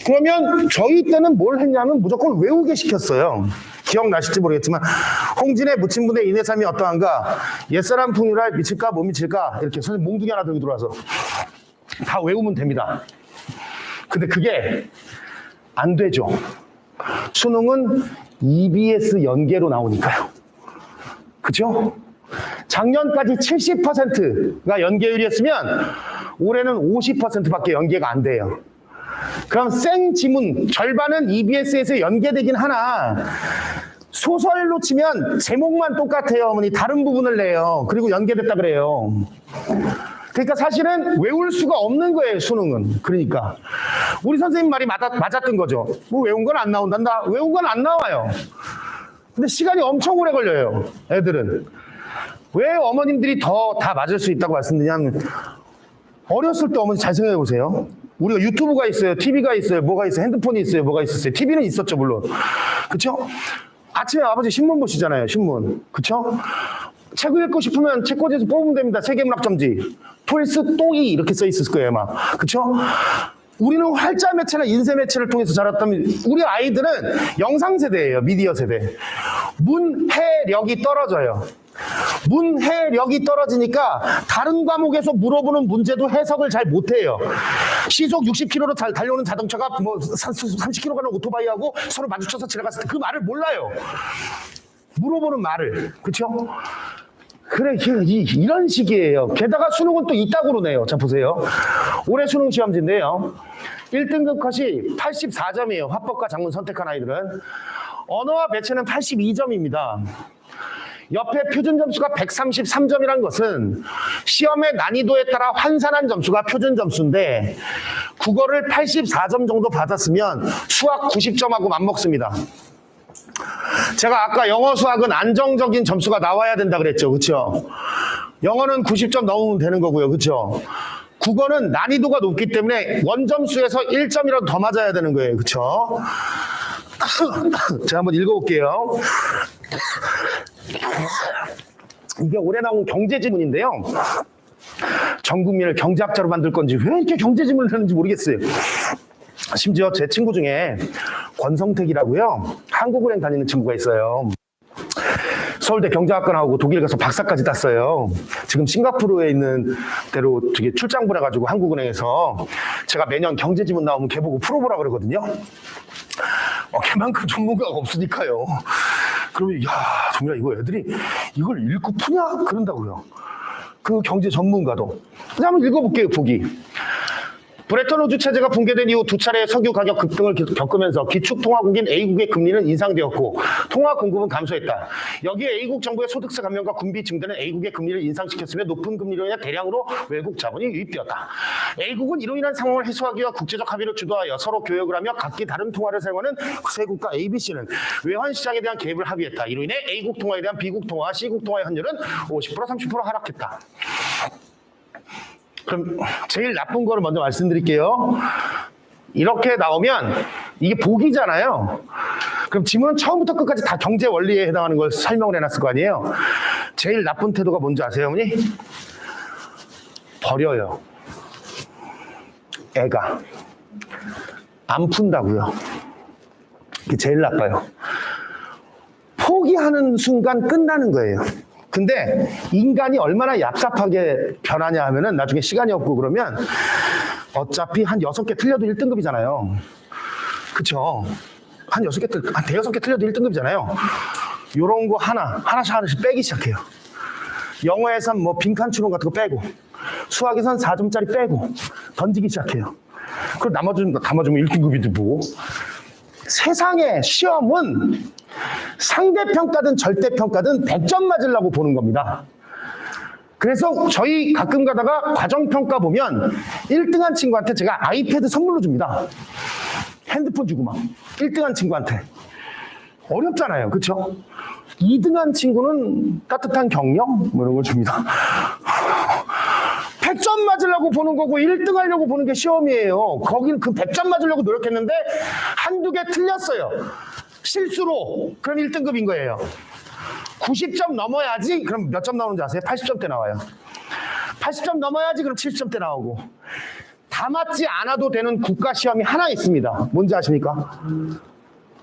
그러면 저희 때는 뭘 했냐면 무조건 외우게 시켰어요. 기억나실지 모르겠지만 홍진의 무친분의 인해삼이 어떠한가? 옛사람 풍류랄 미칠까 못 미칠까? 이렇게 선생님 몽둥이 하나 들고 들어와서 다 외우면 됩니다. 근데 그게 안 되죠. 수능은 EBS 연계로 나오니까요. 그죠? 작년까지 70%가 연계율이었으면 올해는 50%밖에 연계가 안 돼요. 그럼 생 지문 절반은 EBS에서 연계되긴 하나 소설로 치면 제목만 똑같아요. 어머니 다른 부분을 내요. 그리고 연계됐다 그래요. 그러니까 사실은 외울 수가 없는 거예요, 수능은. 그러니까 우리 선생님 말이 맞았던 거죠. 뭐 외운 건 안 나온단다. 외운 건 안 나와요. 근데 시간이 엄청 오래 걸려요, 애들은. 왜 어머님들이 더 다 맞을 수 있다고 말씀드리냐면 어렸을 때 어머니 잘 생각해 보세요. 우리가 유튜브가 있어요, TV가 있어요, 뭐가 있어요, 핸드폰이 있어요, 뭐가 있었어요. TV는 있었죠, 물론. 그쵸? 아침에 아버지 신문 보시잖아요, 신문. 그쵸? 책을 읽고 싶으면 책꽂이에서 뽑으면 됩니다. 세계문학점지. 톨스토이 이렇게 써 있을 거예요, 아마. 그쵸? 우리는 활자 매체나 인쇄 매체를 통해서 자랐다면 우리 아이들은 영상 세대예요, 미디어 세대. 문해력이 떨어져요. 문해력이 떨어지니까 다른 과목에서 물어보는 문제도 해석을 잘 못해요. 시속 60km로 달려오는 자동차가 뭐 30km 가는 오토바이하고 서로 마주쳐서 지나갔을 때 그 말을 몰라요. 물어보는 말을. 그렇죠? 그래, 이런 식이에요. 게다가 수능은 또 이따구로 내요. 자, 보세요. 올해 수능 시험지인데요. 1등급 컷이 84점이에요. 화법과 작문 선택한 아이들은. 언어와 매체는 82점입니다. 옆에 표준 점수가 133점이란 것은 시험의 난이도에 따라 환산한 점수가 표준 점수인데 국어를 84점 정도 받았으면 수학 90점하고 맞먹습니다. 제가 아까 영어 수학은 안정적인 점수가 나와야 된다 그랬죠. 그렇죠? 영어는 90점 넘으면 되는 거고요. 그렇죠? 국어는 난이도가 높기 때문에 원점수에서 1점이라도 더 맞아야 되는 거예요. 그렇죠? 제가 한번 읽어볼게요. 이게 올해 나온 경제지문인데요. 전 국민을 경제학자로 만들 건지 왜 이렇게 경제지문을 하는지 모르겠어요. 심지어 제 친구 중에 권성택이라고요. 한국은행 다니는 친구가 있어요. 서울대 경제학과 나오고 독일 가서 박사까지 땄어요. 지금 싱가포르에 있는 데로 되게 출장 보내가지고 한국은행에서 제가 매년 경제지문 나오면 걔 보고 풀어보라 그러거든요. 걔만큼 전문가가 없으니까요. 그러면 야 정말 이거 애들이 이걸 읽고 푸냐 그런다고요. 그 경제 전문가도. 그래서 한번 읽어볼게요. 보기. 브레턴우즈 체제가 붕괴된 이후 두 차례의 석유 가격 급등을 겪으면서 기축통화국인 A국의 금리는 인상되었고 통화 공급은 감소했다. 여기에 A국 정부의 소득세 감면과 군비 증대는 A국의 금리를 인상시켰으며 높은 금리로 인해 대량으로 외국 자본이 유입되었다. A국은 이로 인한 상황을 해소하기 위해 국제적 합의를 주도하여 서로 교역을 하며 각기 다른 통화를 사용하는 세 국가 ABC는 외환 시장에 대한 개입을 합의했다. 이로 인해 A국 통화에 대한 B국 통화, C국 통화의 환율은 50%, 30% 하락했다. 그럼 제일 나쁜 거를 먼저 말씀드릴게요. 이렇게 나오면 이게 보기잖아요. 그럼 지문은 처음부터 끝까지 다 경제 원리에 해당하는 걸 설명을 해놨을 거 아니에요. 제일 나쁜 태도가 뭔지 아세요, 어머니? 버려요. 애가. 안 푼다고요. 이게 제일 나빠요. 포기하는 순간 끝나는 거예요. 근데 인간이 얼마나 얍삽하게 변하냐 하면은 나중에 시간이 없고 그러면 어차피 한 6개 틀려도 1등급이잖아요. 그쵸? 한 6개, 한 5-6개 틀려도 1등급이잖아요. 요런 거 하나씩 빼기 시작해요. 영어에선 뭐 빈칸 추론 같은 거 빼고, 수학에선 4점짜리 빼고, 던지기 시작해요. 그리고 담아주면 1등급이도 보고. 세상의 시험은 상대평가든 절대평가든 100점 맞으려고 보는 겁니다. 그래서 저희 가끔 가다가 과정평가 보면 1등한 친구한테 제가 아이패드 선물로 줍니다. 핸드폰 주고 막 1등한 친구한테. 어렵잖아요. 그렇죠? 2등한 친구는 따뜻한 격려 뭐 이런 걸 줍니다. 100점 맞으려고 보는 거고 1등 하려고 보는 게 시험이에요. 거긴 그 100점 맞으려고 노력했는데 한두 개 틀렸어요. 실수로. 그럼 1등급인 거예요. 90점 넘어야지. 그럼 몇 점 나오는지 아세요? 80점대 나와요. 80점 넘어야지. 그럼 70점대 나오고. 다 맞지 않아도 되는 국가시험이 하나 있습니다. 뭔지 아십니까?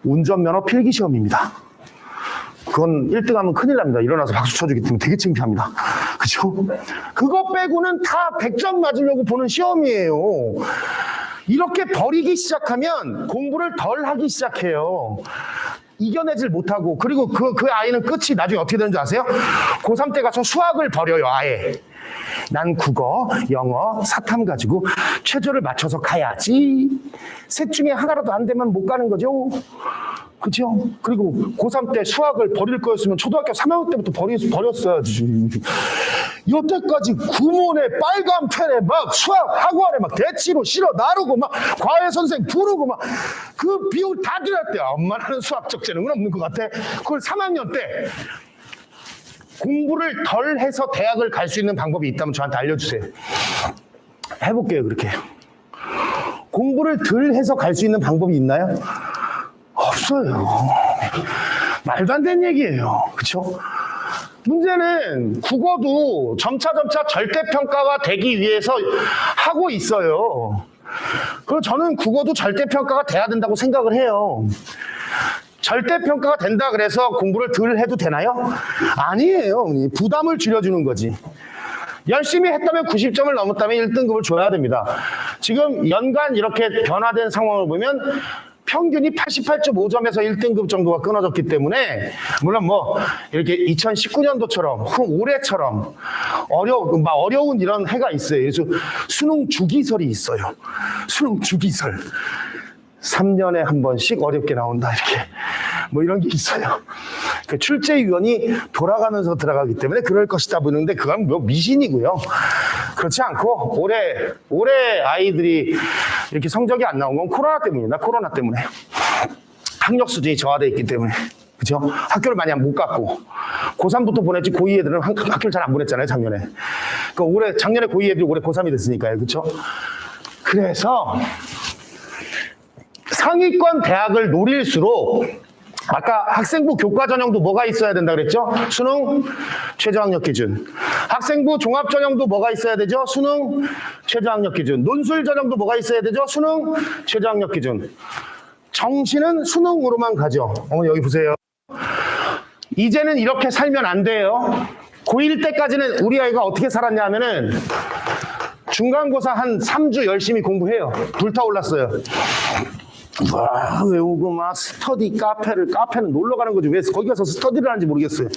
운전면허 필기시험입니다. 그건 1등하면 큰일 납니다. 일어나서 박수 쳐주기 때문에 되게 창피합니다. 그죠? 그거 빼고는 다 100점 맞으려고 보는 시험이에요. 이렇게 버리기 시작하면 공부를 덜 하기 시작해요. 이겨내질 못하고. 그리고 그 아이는 끝이 나중에 어떻게 되는 줄 아세요? 고3 때 가서 수학을 버려요, 아예. 난 국어, 영어, 사탐 가지고 최저를 맞춰서 가야지. 셋 중에 하나라도 안 되면 못 가는 거죠. 그죠? 그리고 고3 때 수학을 버릴 거였으면 초등학교 3학년 때부터 버렸어야지. 여태까지 구몬에 빨간 펜에 막 수학 학원에 막 대치로 실어 나르고 막 과외 선생 부르고 막 그 비율 다 들였대. 엄마는 수학적 재능은 없는 것 같아. 그걸 3학년 때 공부를 덜 해서 대학을 갈 수 있는 방법이 있다면 저한테 알려주세요. 해볼게요, 그렇게. 공부를 덜 해서 갈 수 있는 방법이 있나요? 없어요. 말도 안 되는 얘기예요. 그렇죠? 문제는 국어도 점차 절대평가가 되기 위해서 하고 있어요. 그리고 저는 국어도 절대평가가 돼야 된다고 생각을 해요. 절대평가가 된다 그래서 공부를 덜 해도 되나요? 아니에요. 부담을 줄여주는 거지. 열심히 했다면 90점을 넘었다면 1등급을 줘야 됩니다. 지금 연간 이렇게 변화된 상황을 보면 평균이 88.5점에서 1등급 정도가 끊어졌기 때문에 물론 뭐 이렇게 2019년도처럼 올해처럼 어려운 이런 해가 있어요. 그래서 수능 주기설이 있어요. 수능 주기설. 3년에 한 번씩 어렵게 나온다 이렇게 뭐 이런 게 있어요. 그 출제위원이 돌아가면서 들어가기 때문에 그럴 것이다 보는데 그건 뭐 미신이고요. 그렇지 않고 올해 아이들이 이렇게 성적이 안 나온 건 코로나 때문입니다. 코로나 때문에 학력 수준이 저하돼 있기 때문에. 그죠? 학교를 많이 못 갔고 고3부터 보냈지 고2 애들은 학교를 잘 안 보냈잖아요. 작년에. 그러니까 작년에 고2 애들이 올해 고3이 됐으니까요. 그렇죠? 그래서 상위권 대학을 노릴수록 아까 학생부 교과 전형도 뭐가 있어야 된다 그랬죠? 수능 최저학력 기준. 학생부 종합 전형도 뭐가 있어야 되죠? 수능 최저학력 기준. 논술 전형도 뭐가 있어야 되죠? 수능 최저학력 기준. 정시는 수능으로만 가죠. 어머 여기 보세요. 이제는 이렇게 살면 안 돼요. 고1 때까지는 우리 아이가 어떻게 살았냐 하면은 중간고사 한 3주 열심히 공부해요. 불타올랐어요. 와, 외우고 막 스터디 카페는 놀러 가는 거지. 왜 거기 가서 스터디를 하는지 모르겠어요.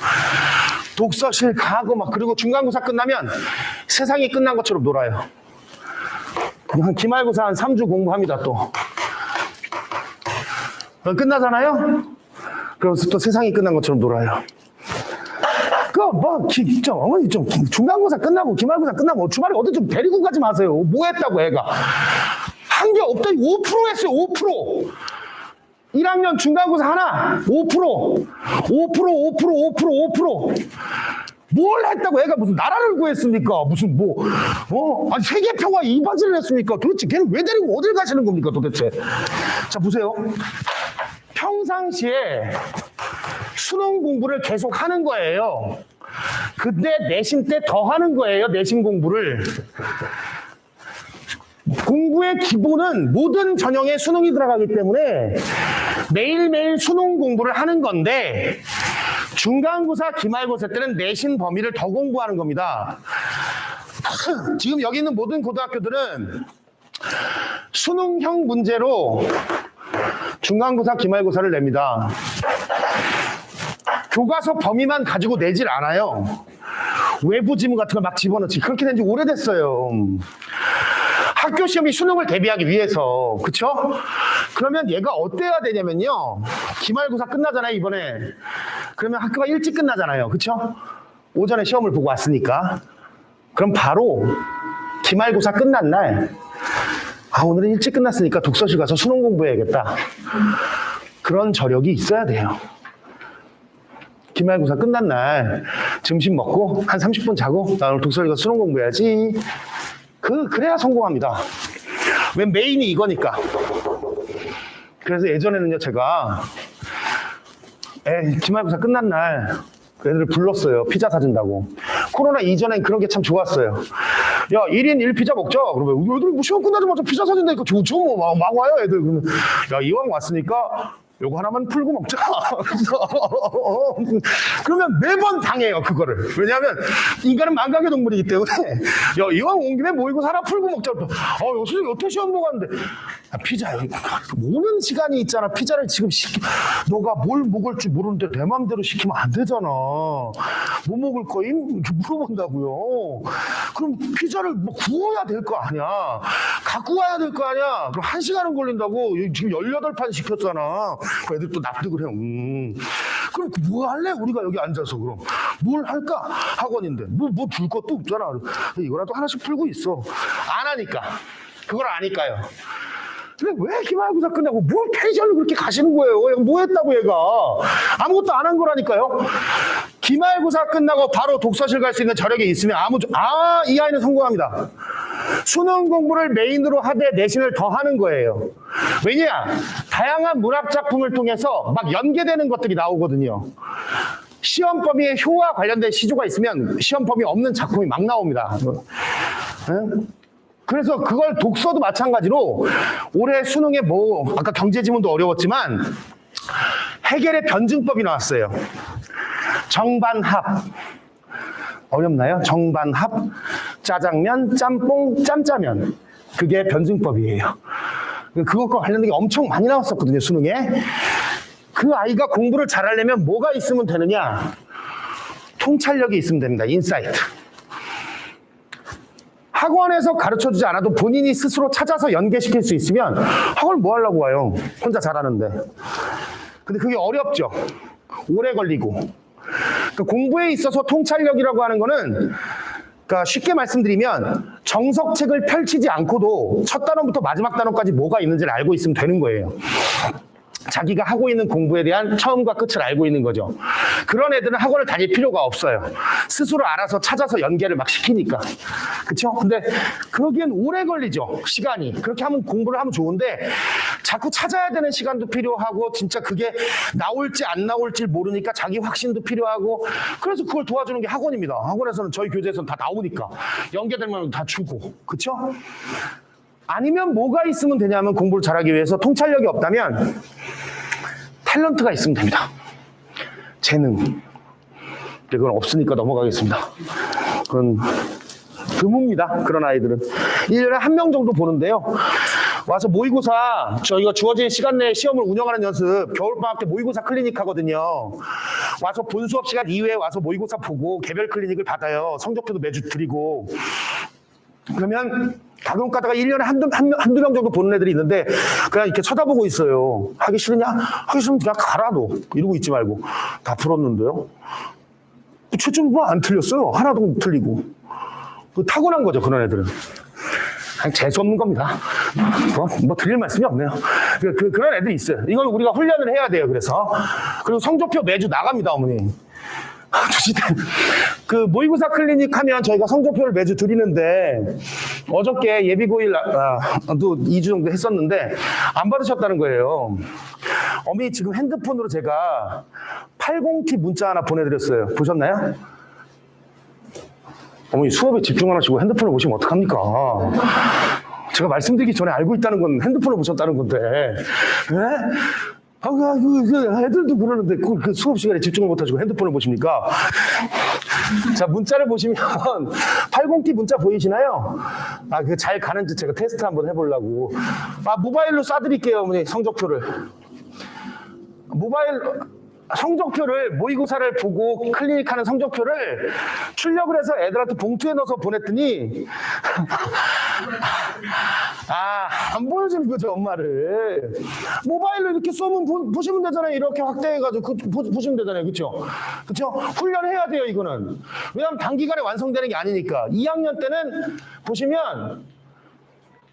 독서실 가고 막, 그리고 중간고사 끝나면 세상이 끝난 것처럼 놀아요. 한 기말고사 한 3주 공부합니다, 또. 끝나잖아요? 그러면서 또 세상이 끝난 것처럼 놀아요. 어머니 좀 중간고사 끝나고 기말고사 끝나고 주말에 어디 좀 데리고 가지 마세요. 뭐 했다고 애가. 한 게 없더니 5% 했어요. 5%. 1학년 중간고사 하나 5%. 뭘 했다고 애가 무슨 나라를 구했습니까? 무슨 아니 세계평화 이바지를 했습니까? 도대체 걔는 왜 데리고 어딜 가시는 겁니까 도대체? 자 보세요. 평상시에 수능 공부를 계속 하는 거예요. 근데 내신 때 더 하는 거예요. 내신 공부를. 공부의 기본은 모든 전형에 수능이 들어가기 때문에 매일매일 수능 공부를 하는 건데 중간고사, 기말고사 때는 내신 범위를 더 공부하는 겁니다. 지금 여기 있는 모든 고등학교들은 수능형 문제로 중간고사, 기말고사를 냅니다. 교과서 범위만 가지고 내질 않아요. 외부 지문 같은 걸 막 집어넣지. 그렇게 된 지 오래됐어요. 학교 시험이 수능을 대비하기 위해서. 그쵸? 그러면 얘가 어때야 되냐면요. 기말고사 끝나잖아요, 이번에. 그러면 학교가 일찍 끝나잖아요. 그쵸? 오전에 시험을 보고 왔으니까. 그럼 바로 기말고사 끝난 날, 오늘은 일찍 끝났으니까 독서실 가서 수능 공부해야겠다. 그런 저력이 있어야 돼요. 기말고사 끝난 날 점심 먹고 한 30분 자고 나 오늘 독서실 가서 수능 공부해야지. 그래야 성공합니다. 왜 메인이 이거니까. 그래서 예전에는요 제가 기말고사 끝난 날 그 애들을 불렀어요. 피자 사준다고. 코로나 이전엔 그런 게 참 좋았어요. 야 1인 1피자 먹자. 그러면 애들 뭐 시험 끝나자마자 피자 사준다니까 좋죠. 막 와요 애들. 그러면 야 이왕 왔으니까 요거 하나만 풀고 먹자. 그러면 매번 당해요, 그거를. 왜냐하면 인간은 망각의 동물이기 때문에 야, 이왕 온 김에 모이고 하나 풀고 먹자. 선생님 어떻게 시험 보고 왔는데 피자 오는 시간이 있잖아. 피자를 지금 너가 뭘 먹을 줄 모르는데 내 맘대로 시키면 안 되잖아. 뭐 먹을 거임? 이렇게 물어본다고요. 그럼 피자를 구워야 될 거 아니야. 갖고 와야 될 거 아니야. 그럼 1시간은 걸린다고. 지금 18판 시켰잖아. 그 애들 또 납득을 해요. 그럼 뭐 할래? 우리가 여기 앉아서 그럼 뭘 할까? 학원인데 뭐 줄 것도 없잖아. 이거라도 하나씩 풀고 있어. 안 하니까. 그걸 아니까요. 근데 왜 기말고사 끝나고 뭘 페이지를 그렇게 가시는 거예요? 뭐 했다고 얘가. 아무것도 안 한 거라니까요. 기말고사 끝나고 바로 독서실 갈 수 있는 저력이 있으면 이 아이는 성공합니다. 수능 공부를 메인으로 하되 내신을 더 하는 거예요. 왜냐? 다양한 문학 작품을 통해서 막 연계되는 것들이 나오거든요. 시험 범위에 효와 관련된 시조가 있으면 시험 범위 없는 작품이 막 나옵니다. 그래서 그걸 독서도 마찬가지로 올해 수능에 아까 경제지문도 어려웠지만 해겔의 변증법이 나왔어요. 정반합. 어렵나요? 정반합, 짜장면, 짬뽕, 짬짜면. 그게 변증법이에요. 그것과 관련된 게 엄청 많이 나왔었거든요, 수능에. 그 아이가 공부를 잘하려면 뭐가 있으면 되느냐? 통찰력이 있으면 됩니다. 인사이트. 학원에서 가르쳐주지 않아도 본인이 스스로 찾아서 연계시킬 수 있으면 학원을 뭐 하려고 와요? 혼자 잘하는데. 근데 그게 어렵죠. 오래 걸리고. 그러니까 공부에 있어서 통찰력이라고 하는 거는 그러니까 쉽게 말씀드리면 정석책을 펼치지 않고도 첫 단원부터 마지막 단원까지 뭐가 있는지를 알고 있으면 되는 거예요. 자기가 하고 있는 공부에 대한 처음과 끝을 알고 있는 거죠. 그런 애들은 학원을 다닐 필요가 없어요. 스스로 알아서 찾아서 연계를 막 시키니까. 그쵸? 근데 그러기엔 오래 걸리죠. 시간이. 그렇게 하면 공부를 하면 좋은데 자꾸 찾아야 되는 시간도 필요하고 진짜 그게 나올지 안 나올지 모르니까 자기 확신도 필요하고 그래서 그걸 도와주는 게 학원입니다. 학원에서는 저희 교재에서는 다 나오니까 연계되면 다 주고. 그쵸? 아니면 뭐가 있으면 되냐면 공부를 잘하기 위해서 통찰력이 없다면 탤런트가 있으면 됩니다. 재능. 그건 없으니까 넘어가겠습니다. 그건 드뭅니다. 그런 아이들은 1년에 1명 정도 보는데요. 와서 모의고사, 저희가 주어진 시간 내에 시험을 운영하는 연습, 겨울방학 때 모의고사 클리닉 하거든요. 와서 본 수업 시간 이외에 와서 모의고사 보고 개별 클리닉을 받아요. 성적표도 매주 드리고. 그러면 가끔 가다가 1년에 한두 명 정도 보는 애들이 있는데 그냥 이렇게 쳐다보고 있어요. 하기 싫으냐? 하기 싫으면 그냥 가라 너. 이러고 있지 말고. 다 풀었는데요. 최종 뭐 안 틀렸어요. 하나도 못 틀리고. 타고난 거죠, 그런 애들은. 그냥 재수없는 겁니다. 뭐 드릴 말씀이 없네요. 그런 애들이 있어요. 이걸 우리가 훈련을 해야 돼요, 그래서. 그리고 성적표 매주 나갑니다, 어머니. 그 모의고사 클리닉 하면 저희가 성적표를 매주 드리는데 어저께 예비고일도 2주 정도 했었는데 안 받으셨다는 거예요. 어머니 지금 핸드폰으로 제가 80T 문자 하나 보내드렸어요. 보셨나요? 어머니 수업에 집중 안 하시고 핸드폰을 보시면 어떡합니까? 제가 말씀드리기 전에 알고 있다는 건 핸드폰을 보셨다는 건데. 네? 애들도 그러는데 그 수업 시간에 집중을 못 하시고 핸드폰을 보십니까? 자, 문자를 보시면 80T 문자 보이시나요? 그 잘 가는지 제가 테스트 한번 해보려고. 모바일로 쏴드릴게요, 어머니, 성적표를. 성적표를 모의고사를 보고 클리닉하는 성적표를 출력을 해서 애들한테 봉투에 넣어서 보냈더니 안 보여주는 거죠, 엄마를. 모바일로 이렇게 쏘면 보시면 되잖아요. 이렇게 확대해가지고 보시면 되잖아요. 그렇죠? 훈련해야 돼요, 이거는. 왜냐하면 단기간에 완성되는 게 아니니까. 2학년 때는 보시면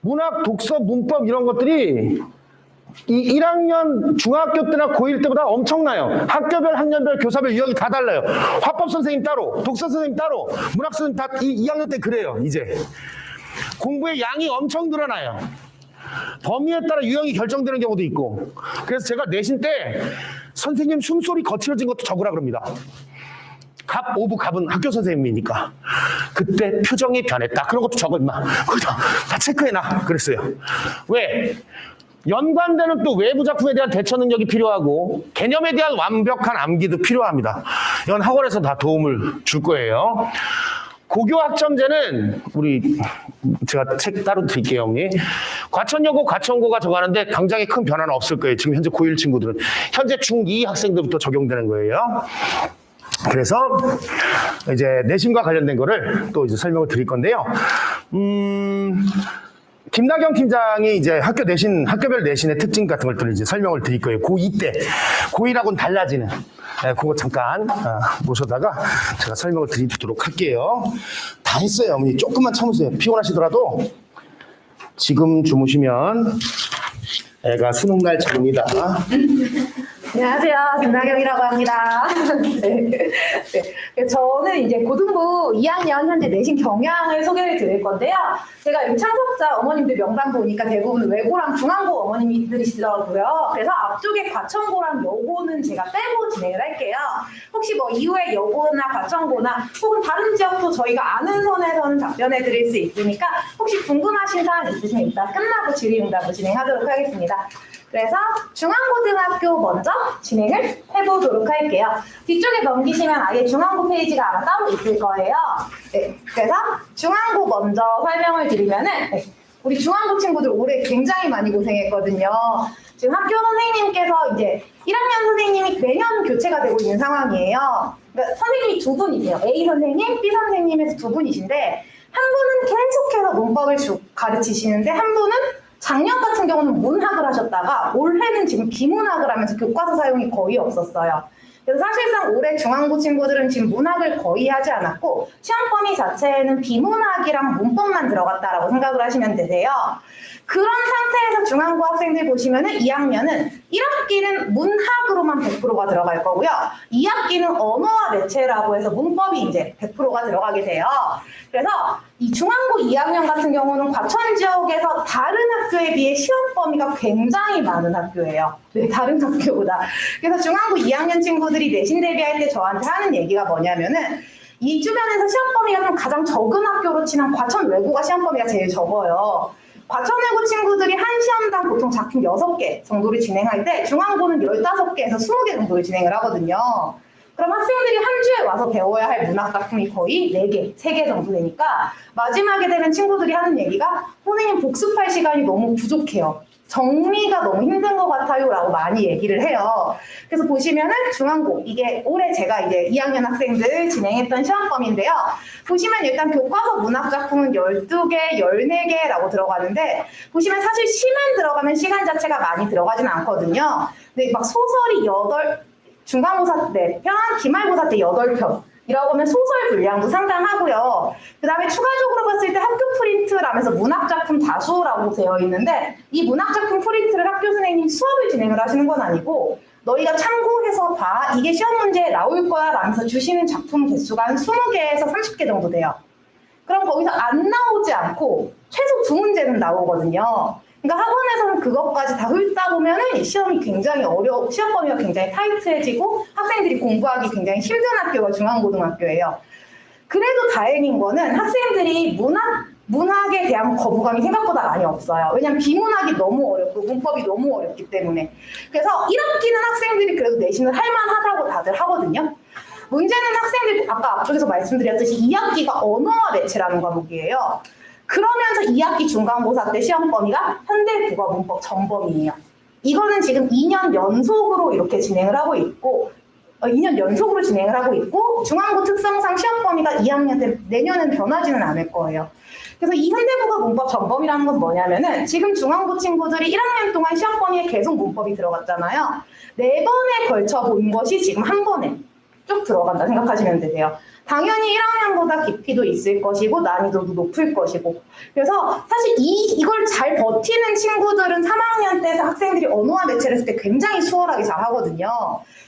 문학, 독서, 문법 이런 것들이 1학년 중학교 때나 고1 때보다 엄청나요. 학교별, 학년별, 교사별 유형이 다 달라요. 화법 선생님 따로, 독서 선생님 따로, 문학 선생님 다 2학년 때 그래요. 이제 공부의 양이 엄청 늘어나요. 범위에 따라 유형이 결정되는 경우도 있고. 그래서 제가 내신 때 선생님 숨소리 거칠어진 것도 적으라 그럽니다. 갑, 오브, 갑은 학교 선생님이니까. 그때 표정이 변했다. 그런 것도 적어, 임마. 다 체크해놔. 그랬어요. 왜? 연관되는 또 외부 작품에 대한 대처 능력이 필요하고 개념에 대한 완벽한 암기도 필요합니다. 이건 학원에서 다 도움을 줄 거예요. 고교 학점제는 제가 책 따로 드릴게요, 어머니. 과천여고, 과천고가 적어하는데 당장에 큰 변화는 없을 거예요. 지금 현재 고1 친구들은. 현재 중2 학생들부터 적용되는 거예요. 그래서 이제 내신과 관련된 거를 또 이제 설명을 드릴 건데요. 김나경 팀장이 이제 학교별 내신의 특징 같은 것들을 이제 설명을 드릴 거예요. 고2 때. 고1하고는 달라지는. 그거 잠깐 모셔다가 제가 설명을 드리도록 할게요. 다 했어요, 어머니. 조금만 참으세요. 피곤하시더라도 지금 주무시면 애가 수능날 잡니다. 안녕하세요. 김나경이라고 합니다. 저는 이제 고등부 2학년 현재 내신 경향을 소개를 드릴 건데요. 제가 여기 참석자 어머님들 명단 보니까 대부분 외고랑 중앙고 어머님들이시더라고요. 그래서 앞쪽에 과천고랑 여고는 제가 빼고 진행을 할게요. 혹시 뭐 이후에 여고나 과천고나 혹은 다른 지역도 저희가 아는 선에서는 답변해 드릴 수 있으니까 혹시 궁금하신 사항 있으시면 이따 끝나고 질의응답을 진행하도록 하겠습니다. 그래서 중앙고등학교 먼저 진행을 해보도록 할게요. 뒤쪽에 넘기시면 아예 중앙고 페이지가 아마 따로 있을 거예요. 네, 그래서 중앙고 먼저 설명을 드리면은 우리 중앙고 친구들 올해 굉장히 많이 고생했거든요. 지금 학교 선생님께서 이제 1학년 선생님이 매년 교체가 되고 있는 상황이에요. 그러니까 선생님이 두 분이세요. A 선생님, B 선생님에서 두 분이신데 한 분은 계속해서 문법을 가르치시는데 한 분은 작년 같은 경우는 문학을 하셨다가 올해는 지금 비문학을 하면서 교과서 사용이 거의 없었어요. 그래서 사실상 올해 중앙고 친구들은 지금 문학을 거의 하지 않았고 시험 범위 자체에는 비문학이랑 문법만 들어갔다라고 생각을 하시면 되세요. 그런 상태에서 중앙고 학생들 보시면은 2학년은 1학기는 문학으로만 100%가 들어갈 거고요. 2학기는 언어와 매체라고 해서 문법이 이제 100%가 들어가게 돼요. 그래서 이 중앙고 2학년 같은 경우는 과천 지역에서 다른 학교에 비해 시험 범위가 굉장히 많은 학교예요. 네, 다른 학교보다. 그래서 중앙고 2학년 친구들이 내신 대비할 때 저한테 하는 얘기가 뭐냐면은 이 주변에서 시험 범위가 좀 가장 적은 학교로 치면 과천 외고가 시험 범위가 제일 적어요. 과천 외고 친구들이 한 시험당 보통 작품 6개 정도를 진행할 때 중앙고는 15개에서 20개 정도를 진행을 하거든요. 그럼 학생들이 한 주에 와서 배워야 할 문학 작품이 거의 4개, 3개 정도 되니까 마지막에 되는 친구들이 하는 얘기가 선생님 복습할 시간이 너무 부족해요. 정리가 너무 힘든 것 같아요 라고 많이 얘기를 해요. 그래서 보시면은 중앙고, 이게 올해 제가 이제 2학년 학생들 진행했던 시험범인데요. 보시면 일단 교과서 문학 작품은 12개, 14개라고 들어가는데 보시면 사실 시만 들어가면 시간 자체가 많이 들어가진 않거든요. 근데 막 소설이 8, 중간고사 4편, 기말고사 때 8편 이라고 하면 소설 분량도 상당하고요. 그 다음에 추가적으로 봤을 때 학교 프린트라면서 문학작품 다수라고 되어 있는데 이 문학작품 프린트를 학교 선생님이 수업을 진행을 하시는 건 아니고 너희가 참고해서 봐. 이게 시험 문제에 나올 거야 라면서 주시는 작품 개수가 한 20개에서 30개 정도 돼요. 그럼 거기서 안 나오지 않고 최소 2문제는 나오거든요. 그러니까 학원에서는 그것까지 다 훑다 보면은 시험이 굉장히 시험 범위가 굉장히 타이트해지고 학생들이 공부하기 굉장히 힘든 학교가 중앙고등학교예요. 그래도 다행인 거는 학생들이 문학에 대한 거부감이 생각보다 많이 없어요. 왜냐면 비문학이 너무 어렵고 문법이 너무 어렵기 때문에. 그래서 1학기는 학생들이 그래도 내신을 할만하다고 다들 하거든요. 문제는 학생들 아까 앞쪽에서 말씀드렸듯이 2학기가 언어와 매체라는 과목이에요. 그러면서 2학기 중간고사 때 시험 범위가 현대 국어 문법 전범이에요. 이거는 지금 2년 연속으로 이렇게 진행을 하고 있고 2년 연속으로 진행을 하고 있고 중앙고 특성상 시험 범위가 2학년 때 내년은 변하지는 않을 거예요. 그래서 이 현대국어 문법 전범이라는 건 뭐냐면은 지금 중앙고 친구들이 1학년 동안 시험 범위에 계속 문법이 들어갔잖아요. 4번에 걸쳐 본 것이 지금 한 번에 쭉 들어간다 생각하시면 되세요. 당연히 1학년보다 깊이도 있을 것이고 난이도도 높을 것이고 그래서 사실 이걸 잘 버티는 친구들은 3학년 때 학생들이 언어와 매체를 했을 때 굉장히 수월하게 잘 하거든요.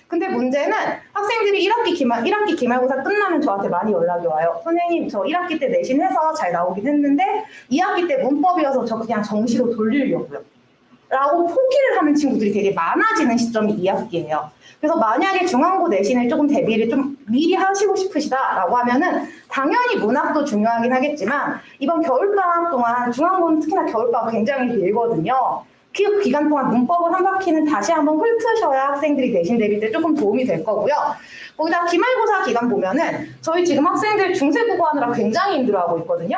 근데 문제는 학생들이 1학기 기말고사 끝나면 저한테 많이 연락이 와요. 선생님 저 1학기 때 내신해서 잘 나오긴 했는데 2학기 때 문법이어서 저 그냥 정시로 돌리려고요. 라고 포기를 하는 친구들이 되게 많아지는 시점이 2학기예요. 그래서 만약에 중앙고 내신을 조금 대비를 좀 미리 하시고 싶으시다라고 하면은 당연히 문학도 중요하긴 하겠지만 이번 겨울방학 동안 중앙고는 특히나 겨울방학 굉장히 길거든요. 그 기간 동안 문법을 한 바퀴는 다시 한번 훑으셔야 학생들이 내신 대비 때 조금 도움이 될 거고요. 거기다 기말고사 기간 보면은 저희 지금 학생들 중세국어 하느라 굉장히 힘들어하고 있거든요.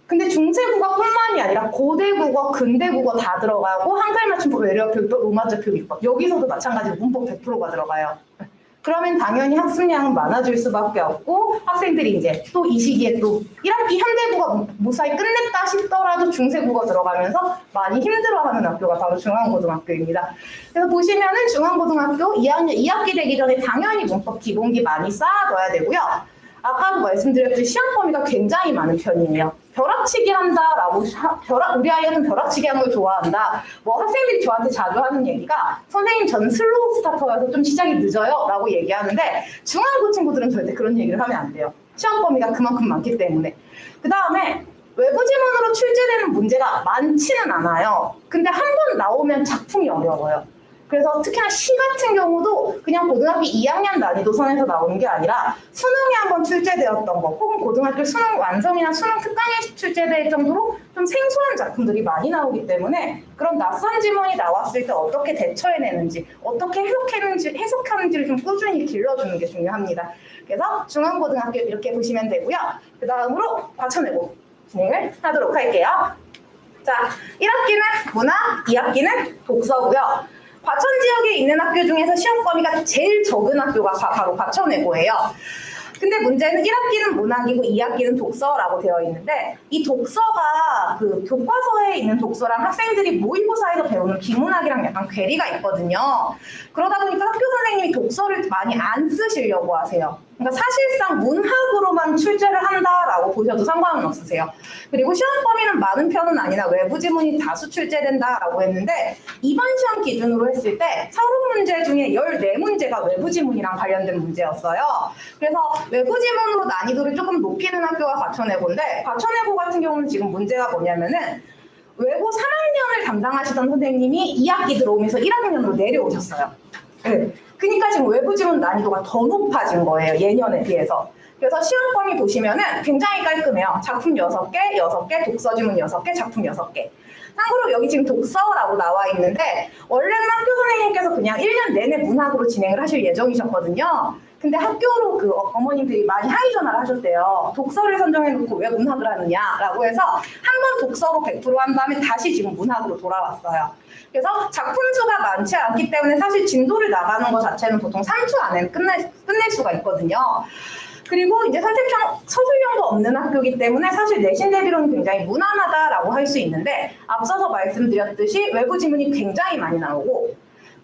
근데 중세국어뿐만이 아니라 고대국어, 근대국어 다 들어가고 한글 맞춤법, 외래어표기법, 로마자 표기법 여기서도 마찬가지로 문법 100%가 들어가요. 그러면 당연히 학습량은 많아질 수밖에 없고 학생들이 이제 또 이 시기에 또 1학기 현대국어 무사히 끝냈다 싶더라도 중세국어 들어가면서 많이 힘들어하는 학교가 바로 중앙고등학교입니다. 그래서 보시면은 중앙고등학교 2학기 되기 전에 당연히 문법 기본기 많이 쌓아둬야 되고요. 아까도 말씀드렸듯이 시험 범위가 굉장히 많은 편이에요. 벼락치기 한다라고 우리 아이는 벼락치기 하는 걸 좋아한다. 뭐 학생들이 저한테 자주 하는 얘기가 선생님 저는 슬로우 스타터여서 좀 시작이 늦어요 라고 얘기하는데 중앙고 친구들은 절대 그런 얘기를 하면 안 돼요. 시험 범위가 그만큼 많기 때문에. 그 다음에 외부 지문으로 출제되는 문제가 많지는 않아요. 근데 한 번 나오면 작품이 어려워요. 그래서 특히나 시 같은 경우도 그냥 고등학교 2학년 난이도 선에서 나오는 게 아니라 수능에 한번 출제되었던 거 혹은 고등학교 수능 완성이나 수능 특강에 출제될 정도로 좀 생소한 작품들이 많이 나오기 때문에 그런 낯선 지문이 나왔을 때 어떻게 대처해내는지 어떻게 해석하는지를 좀 꾸준히 길러주는 게 중요합니다. 그래서 중앙고등학교 이렇게 보시면 되고요. 그 다음으로 과천외고 진행을 하도록 할게요. 자, 1학기는 문학, 2학기는 독서고요. 과천 지역에 있는 학교 중에서 시험 범위가 제일 적은 학교가 바로 과천외고예요. 근데 문제는 1학기는 문학이고 2학기는 독서라고 되어 있는데 이 독서가 그 교과서에 있는 독서랑 학생들이 모의고사에서 배우는 비문학이랑 약간 괴리가 있거든요. 그러다 보니까 학교 선생님이 독서를 많이 안 쓰시려고 하세요. 그러니까 사실상 문학으로만 출제를 한다라고 보셔도 상관은 없으세요. 그리고 시험 범위는 많은 편은 아니라 외부 지문이 다수 출제된다라고 했는데 이번 시험 기준으로 했을 때 30문제 중에 14문제가 외부 지문이랑 관련된 문제였어요. 그래서 외부 지문으로 난이도를 조금 높이는 학교가 과천외고인데 과천외고 같은 경우는 지금 문제가 뭐냐면은 외고 3학년을 담당하시던 선생님이 2학기 들어오면서 1학년으로 내려오셨어요. 네. 그러니까 지금 외부 지문 난이도가 더 높아진 거예요. 예년에 비해서. 그래서 시험 범위 보시면은 굉장히 깔끔해요. 작품 6개, 6개, 독서 지문 6개, 작품 6개. 참고로 여기 지금 독서라고 나와 있는데 원래는 학교 선생님께서 그냥 1년 내내 문학으로 진행을 하실 예정이셨거든요. 근데 학교로 그 어머님들이 많이 항의 전화를 하셨대요. 독서를 선정해놓고 왜 문학을 하느냐라고 해서 한 번 독서로 100%한 다음에 다시 지금 문학으로 돌아왔어요. 그래서 작품 수가 많지 않기 때문에 사실 진도를 나가는 것 자체는 보통 3주 안에 끝낼 수가 있거든요. 그리고 이제 선택형, 서술형도 없는 학교이기 때문에 사실 내신 대비로는 굉장히 무난하다라고 할 수 있는데 앞서서 말씀드렸듯이 외부 지문이 굉장히 많이 나오고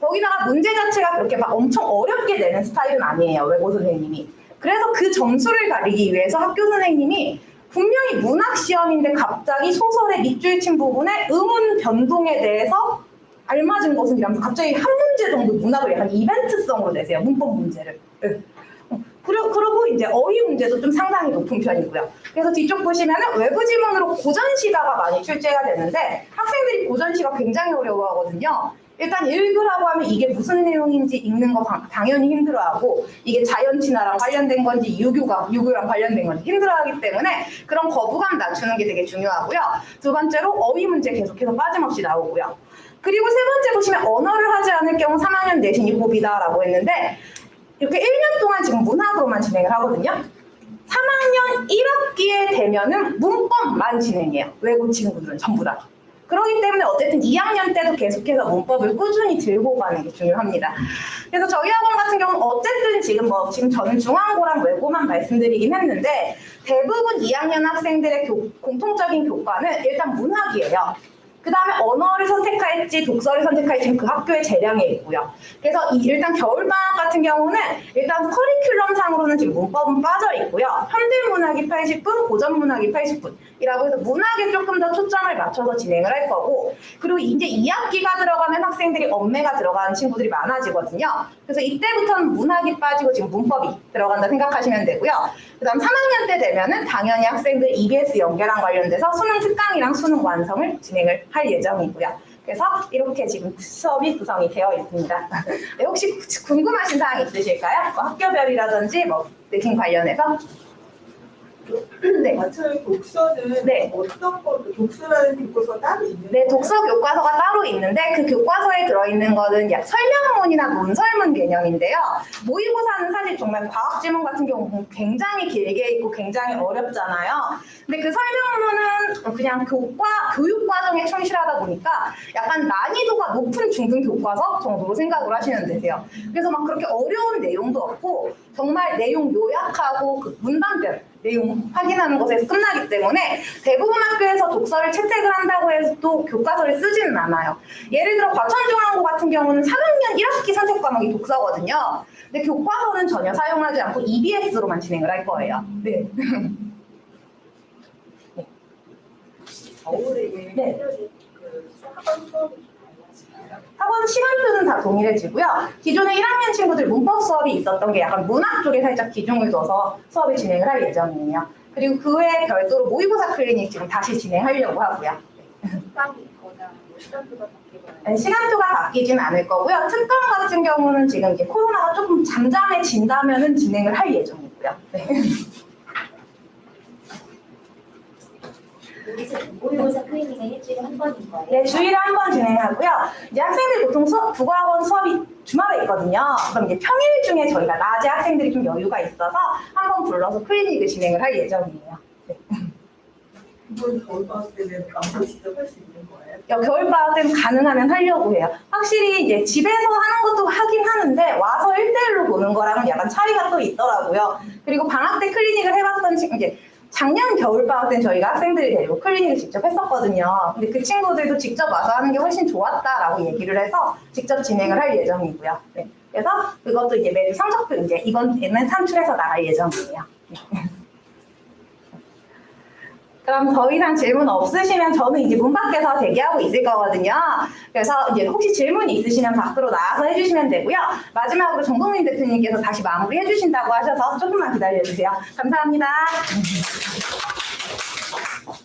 거기다가 문제 자체가 그렇게 막 엄청 어렵게 내는 스타일은 아니에요, 외고 선생님이. 그래서 그 점수를 가리기 위해서 학교 선생님이 분명히 문학 시험인데 갑자기 소설의 밑줄 친 부분에 음운 변동에 대해서 알맞은 것은 이라면서 갑자기 한 문제 정도 문학을 약간 이벤트성으로 내세요, 문법 문제를. 그리고 이제 어휘 문제도 좀 상당히 높은 편이고요. 그래서 뒤쪽 보시면은 외부 지문으로 고전시가가 많이 출제가 되는데 학생들이 고전시가 굉장히 어려워하거든요. 일단 읽으라고 하면 이게 무슨 내용인지 읽는 거 당연히 힘들어하고 이게 자연친화랑 관련된 건지 유교랑 관련된 건지 힘들어하기 때문에 그런 거부감 낮추는 게 되게 중요하고요. 두 번째로 어휘 문제 계속해서 빠짐없이 나오고요. 그리고 세 번째 보시면 언어를 하지 않을 경우 3학년 내신이 고비다라고 했는데 이렇게 1년 동안 지금 문학으로만 진행을 하거든요. 3학년 1학기에 되면은 문법만 진행해요. 외국 친구들은 전부 다. 그렇기 때문에 어쨌든 2학년 때도 계속해서 문법을 꾸준히 들고 가는 게 중요합니다. 그래서 저희 학원 같은 경우는 어쨌든 지금 저는 중앙고랑 외고만 말씀드리긴 했는데 대부분 2학년 학생들의 공통적인 교과는 일단 문학이에요. 그 다음에 언어를 선택할지 독서를 선택할지는 그 학교의 재량에 있고요. 그래서 일단 겨울방학 같은 경우는 일단 커리큘럼 상으로는 지금 문법은 빠져 있고요. 현대문학이 80분, 고전문학이 80분이라고 해서 문학에 조금 더 초점을 맞춰서 진행을 할 거고 그리고 이제 2학기가 들어가면 학생들이 언매가 들어가는 친구들이 많아지거든요. 그래서 이때부터는 문학이 빠지고 지금 문법이 들어간다 생각하시면 되고요. 그 다음 3학년 때 되면은 당연히 학생들 EBS 연계랑 관련돼서 수능 특강이랑 수능 완성을 진행을 할 예정이고요. 그래서 이렇게 지금 수업이 구성이 되어 있습니다. 네, 혹시 궁금하신 사항 있으실까요? 학교별이라든지 내신 관련해서? 네. 마찬가지로 독서는 네. 어떤 거, 독서라는 교과서가 따로 있는 네, 거예요? 독서 교과서가 따로 있는데 그 교과서에 들어있는 것은 설명문이나 논설문 개념인데요. 모의고사는 사실 정말 과학 지문 같은 경우는 굉장히 길게 있고 굉장히 어렵잖아요. 근데 그 설명문은 그냥 교육 과정에 충실하다 보니까 약간 난이도가 높은 중등 교과서 정도로 생각을 하시면 되세요. 그래서 막 그렇게 어려운 내용도 없고 정말 내용 요약하고 그 문단별 내용 확인하는 것에서 끝나기 때문에 대부분 학교에서 독서를 채택을 한다고 해도 교과서를 쓰지는 않아요. 예를 들어 과천중앙고 같은 경우는 3학년 1학기 선택 과목이 독서거든요. 근데 교과서는 전혀 사용하지 않고 EBS로만 진행을 할 거예요. 네. 겨울에 네. 그 학원 수업이 달라지나요? 학원 시간표는 다 동일해지고요. 기존에 1학년 친구들 문법 수업이 있었던 게 약간 문학 쪽에 살짝 기중을 둬서 수업을 진행을 할 예정이에요. 그리고 그 외에 별도로 모의고사 클리닉 지금 다시 진행하려고 하고요. 특강이 있거나 시간표가 바뀌거나 네, 시간표가 바뀌진 않을 거고요. 특강 같은 경우는 지금 이제 코로나가 조금 잠잠해진다면은 진행을 할 예정이고요. 네. 여기서 모의고사 클리닉은 일주일에 한 번인 거예요? 네, 주일에 한 번 진행하고요. 이제 학생들 보통 국어학원 수업이 주말에 있거든요. 그럼 이제 평일 중에 저희가 낮에 학생들이 좀 여유가 있어서 한 번 불러서 클리닉을 진행을 할 예정이에요. 네. 이번 겨울방학 때는 아무도 직접 할 수 있는 거예요? 겨울방학 때는 가능하면 하려고 해요. 확실히 이제 집에서 하는 것도 하긴 하는데 와서 1대1로 보는 거랑은 약간 차이가 또 있더라고요. 그리고 방학 때 클리닉을 해봤던 이제 작년 겨울방학 때는 저희가 학생들이 데리고 클리닉을 직접 했었거든요. 근데 그 친구들도 직접 와서 하는 게 훨씬 좋았다라고 얘기를 해서 직접 진행을 할 예정이고요. 네. 그래서 그것도 이제 매주 성적표 이제 이번에는 산출해서 나갈 예정이에요. 그럼 더 이상 질문 없으시면 저는 이제 문 밖에서 대기하고 있을 거거든요. 그래서 이제 혹시 질문 있으시면 밖으로 나와서 해주시면 되고요. 마지막으로 정동민 대표님께서 다시 마무리 해주신다고 하셔서 조금만 기다려주세요. 감사합니다.